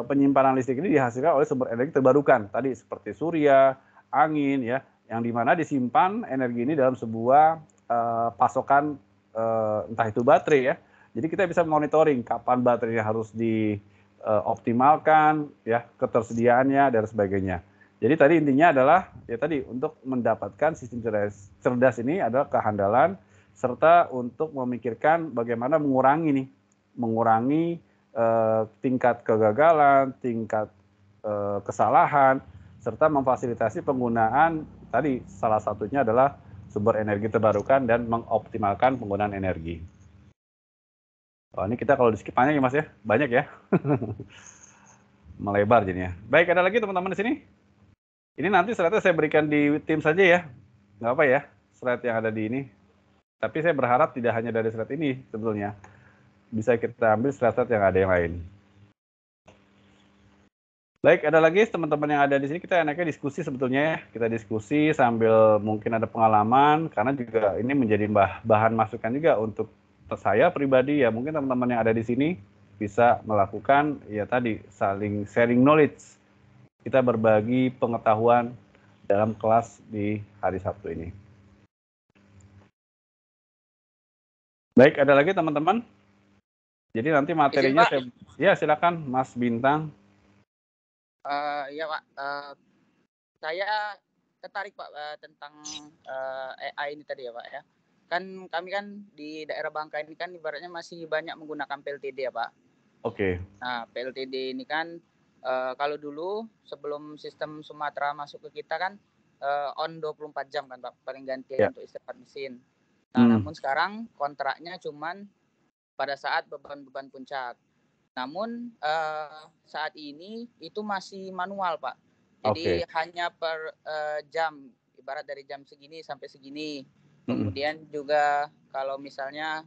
penyimpanan listrik ini dihasilkan oleh sumber energi terbarukan. Tadi seperti surya, angin ya, yang dimana disimpan energi ini dalam sebuah pasokan entah itu baterai ya. Jadi kita bisa monitoring kapan baterainya harus dioptimalkan ya, ketersediaannya dan sebagainya. Jadi tadi intinya adalah ya tadi untuk mendapatkan sistem cerdas ini adalah kehandalan serta untuk memikirkan bagaimana mengurangi tingkat kegagalan, tingkat kesalahan, serta memfasilitasi penggunaan tadi salah satunya adalah sumber energi terbarukan dan mengoptimalkan penggunaan energi. Oh, ini kita kalau di skip banyak ya Mas ya, banyak ya. Melebar jadinya. Baik, ada lagi teman-teman di sini? Ini nanti slide-nya saya berikan di tim saja ya, nggak apa ya, slide yang ada di ini. Tapi saya berharap tidak hanya dari slide ini sebetulnya. Bisa kita ambil slide-slide yang ada yang lain. Baik, ada lagi teman-teman yang ada di sini, kita enaknya diskusi sebetulnya ya. Kita diskusi sambil mungkin ada pengalaman, karena juga ini menjadi bahan masukan juga untuk saya pribadi ya. Mungkin teman-teman yang ada di sini bisa melakukan ya tadi saling sharing knowledge. Kita berbagi pengetahuan dalam kelas di hari Sabtu ini. Baik, ada lagi teman-teman? Jadi nanti materinya ya silakan Mas Bintang. Ya Pak, saya tertarik Pak tentang AI ini tadi ya Pak ya. Kan kami kan di daerah Bangka ini kan ibaratnya masih banyak menggunakan PLTD ya Pak. Oke. Nah PLTD ini kan kalau dulu sebelum sistem Sumatera masuk ke kita kan on 24 jam kan Pak, paling gantian untuk istirahat mesin. Nah namun sekarang kontraknya cuman pada saat beban-beban puncak. Namun saat ini itu masih manual Pak. Jadi hanya per jam, ibarat dari jam segini sampai segini. Kemudian juga kalau misalnya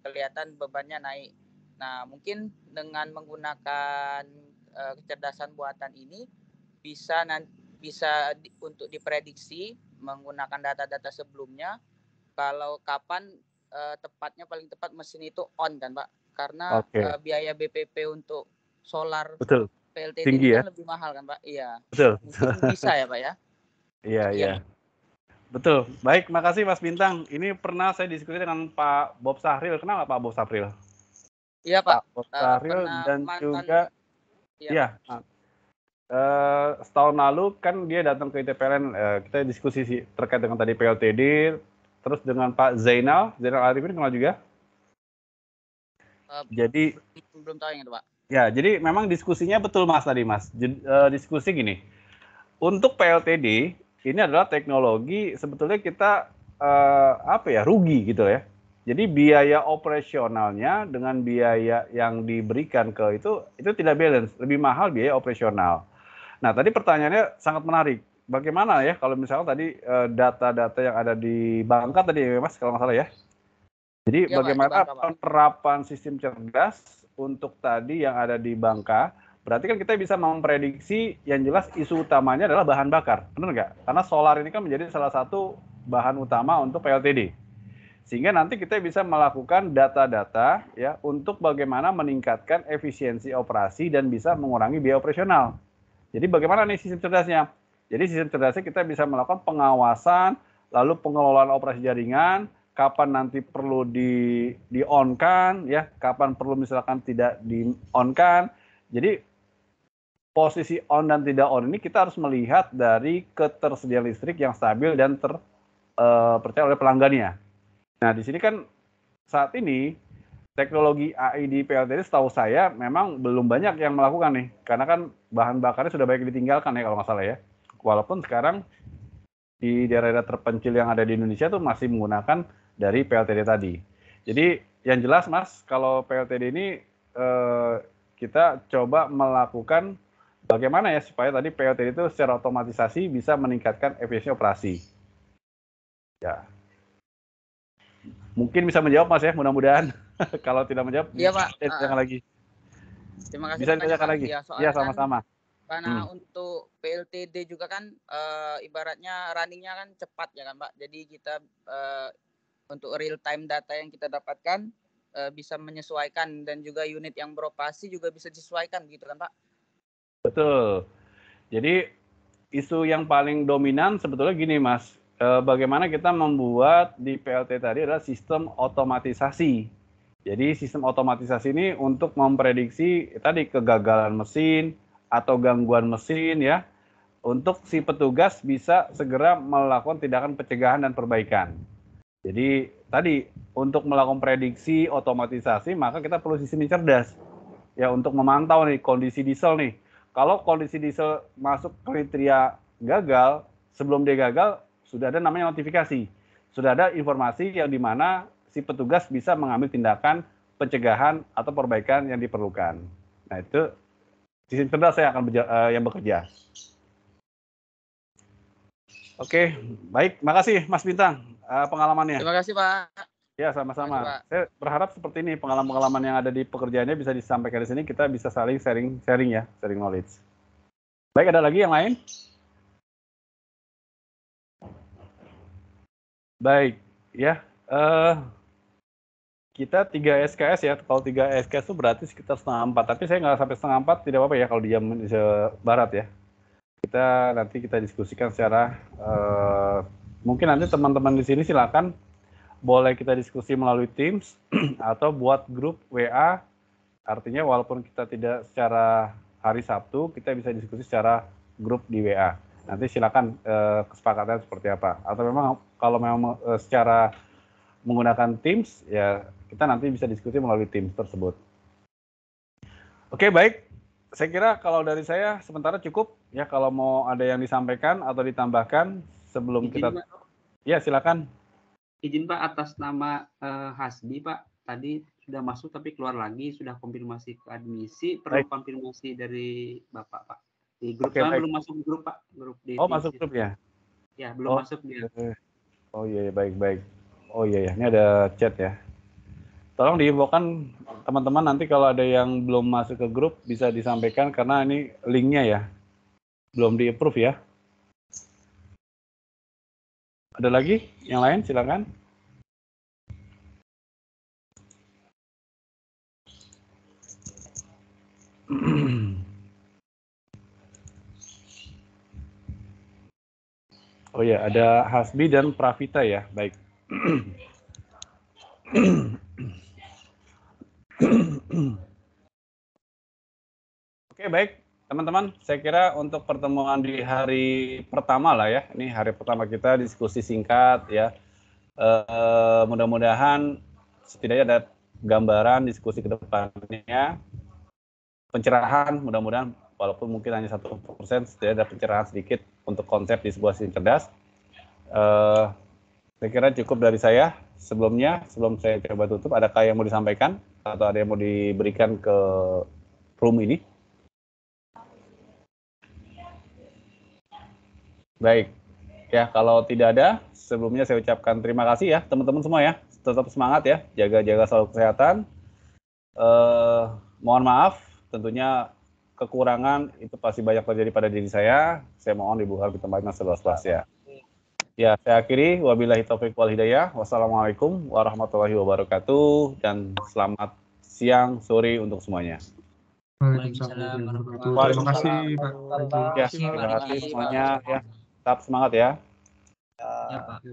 kelihatan bebannya naik. Nah mungkin dengan menggunakan kecerdasan buatan ini bisa bisa untuk diprediksi menggunakan data-data sebelumnya kalau kapan tepatnya paling tepat mesin itu on kan Pak, karena biaya BPP untuk solar Betul. PLTD Tinggi ini ya? kan lebih mahal kan Pak. Iya. Betul. Mungkin bisa ya Pak ya. Iya. Betul. Baik, makasih Mas Bintang. Ini pernah saya diskusi dengan Pak Bob Sahril. Kenal Pak Bob Sahril? Iya Pak. Bob Sahril dan juga iya. Setahun lalu kan dia datang ke ITPLN, kita diskusi terkait dengan tadi PLTD, terus dengan Pak Zainal Arifin kenal juga. Jadi belum tahu yang itu Pak. Ya, jadi memang diskusinya betul Mas tadi Mas. Diskusi gini, untuk PLTD ini adalah teknologi sebetulnya kita rugi gitu ya. Jadi biaya operasionalnya dengan biaya yang diberikan ke itu tidak balance, lebih mahal biaya operasional. Nah, tadi pertanyaannya sangat menarik. Bagaimana ya kalau misalnya tadi data-data yang ada di Bangka tadi Mas kalau nggak salah ya. Jadi ya, bagaimana penerapan sistem cerdas untuk tadi yang ada di Bangka? Berarti kan kita bisa memprediksi yang jelas isu utamanya adalah bahan bakar, benar nggak? Karena solar ini kan menjadi salah satu bahan utama untuk PLTD. Sehingga nanti kita bisa melakukan data-data ya untuk bagaimana meningkatkan efisiensi operasi dan bisa mengurangi biaya operasional. Jadi bagaimana nih sistem cerdasnya? Jadi sistem cerdasnya kita bisa melakukan pengawasan, lalu pengelolaan operasi jaringan, kapan nanti perlu di-on-kan, ya, kapan perlu misalkan tidak di-on-kan. Jadi posisi on dan tidak on ini kita harus melihat dari ketersediaan listrik yang stabil dan terpercaya oleh pelanggannya. Nah di sini kan saat ini teknologi AI di PLTD setahu saya memang belum banyak yang melakukan nih, karena kan bahan bakarnya sudah banyak ditinggalkan ya kalau nggak salah ya. Walaupun sekarang di daerah-daerah terpencil yang ada di Indonesia tuh masih menggunakan dari PLTD tadi. Jadi yang jelas Mas, kalau PLTD ini kita coba melakukan bagaimana ya supaya tadi PLTD itu secara otomatisasi bisa meningkatkan efisiensi operasi. Ya. Mungkin bisa menjawab Mas ya, mudah-mudahan. Kalau tidak menjawab, iya Pak. Tanyakan lagi. Terima kasih. Bisa ditanyakan lagi. Iya sama-sama. Karena untuk PLTD juga kan ibaratnya runningnya kan cepat ya kan Pak. Jadi kita untuk real time data yang kita dapatkan bisa menyesuaikan dan juga unit yang beroperasi juga bisa disesuaikan gitu kan Pak. Betul. Jadi isu yang paling dominan sebetulnya gini Mas. Bagaimana kita membuat di PLT tadi adalah sistem otomatisasi. Jadi sistem otomatisasi ini untuk memprediksi tadi kegagalan mesin atau gangguan mesin ya, untuk si petugas bisa segera melakukan tindakan pencegahan dan perbaikan. Jadi tadi untuk melakukan prediksi otomatisasi maka kita perlu sistem yang cerdas ya untuk memantau nih kondisi diesel nih. Kalau kondisi diesel masuk kriteria gagal, sebelum dia gagal sudah ada namanya notifikasi, sudah ada informasi yang dimana si petugas bisa mengambil tindakan pencegahan atau perbaikan yang diperlukan. Nah itu sistem cerdas saya akan yang bekerja. Oke, baik, makasih Mas Bintang pengalamannya. Terima kasih Pak. Ya sama-sama. Saya berharap seperti ini pengalaman-pengalaman yang ada di pekerjaannya bisa disampaikan di sini, kita bisa saling sharing ya, sharing knowledge. Baik, ada lagi yang lain? Baik, ya. Kita 3 SKS ya. Kalau 3 SKS itu berarti sekitar 3:30. Tapi saya nggak sampai 3:30, tidak apa-apa ya kalau di jam Indonesia Barat ya. Nanti kita diskusikan secara mungkin nanti teman-teman di sini silakan boleh kita diskusi melalui Teams atau buat grup WA. Artinya walaupun kita tidak secara hari Sabtu, kita bisa diskusi secara grup di WA. Nanti silakan kesepakatan seperti apa. Atau memang kalau memang secara menggunakan Teams, ya kita nanti bisa diskusi melalui Teams tersebut. Oke, baik. Saya kira kalau dari saya sementara cukup. Ya, kalau mau ada yang disampaikan atau ditambahkan sebelum kita... Pak. Ya, silakan. Izin Pak, atas nama Hasbi Pak, tadi sudah masuk tapi keluar lagi, sudah konfirmasi ke admisi, perlu konfirmasi dari Bapak Pak. Di grup belum masuk grup Pak, grup di masuk grup ya? Ya, belum masuk dia. Oh iya, baik. Oh iya, ini ada chat ya. Tolong diinfokan teman-teman nanti kalau ada yang belum masuk ke grup bisa disampaikan karena ini linknya ya belum di-approve ya. Ada lagi yang lain? Silakan. Oh ya, ada Hasbi dan Pravita ya. Baik. Oke, baik. Teman-teman, saya kira untuk pertemuan di hari pertama lah ya. Ini hari pertama kita diskusi singkat ya. Mudah-mudahan setidaknya ada gambaran diskusi ke depannya. Pencerahan, mudah-mudahan walaupun mungkin hanya 1%, setidaknya ada pencerahan sedikit untuk konsep di sebuah sistem cerdas. Saya kira cukup dari saya. Sebelum saya coba tutup, adakah yang mau disampaikan atau ada yang mau diberikan ke room ini? Baik, ya kalau tidak ada, sebelumnya saya ucapkan terima kasih ya teman-teman semua ya. Tetap semangat ya, jaga-jaga selalu kesehatan. Mohon maaf, tentunya kekurangan itu pasti banyak terjadi pada diri saya. Saya mohon dibuka di tempatnya seluas-luasnya. Ya, saya akhiri. Wabillahi taufiq wal hidayah. Wassalamualaikum warahmatullahi wabarakatuh. Dan selamat siang, sore untuk semuanya. Waalaikumsalam warahmatullahi wabarakatuh. Terima kasih Pak. Ya, terima kasih semuanya. Ya, tetap semangat ya. Ya, Pak.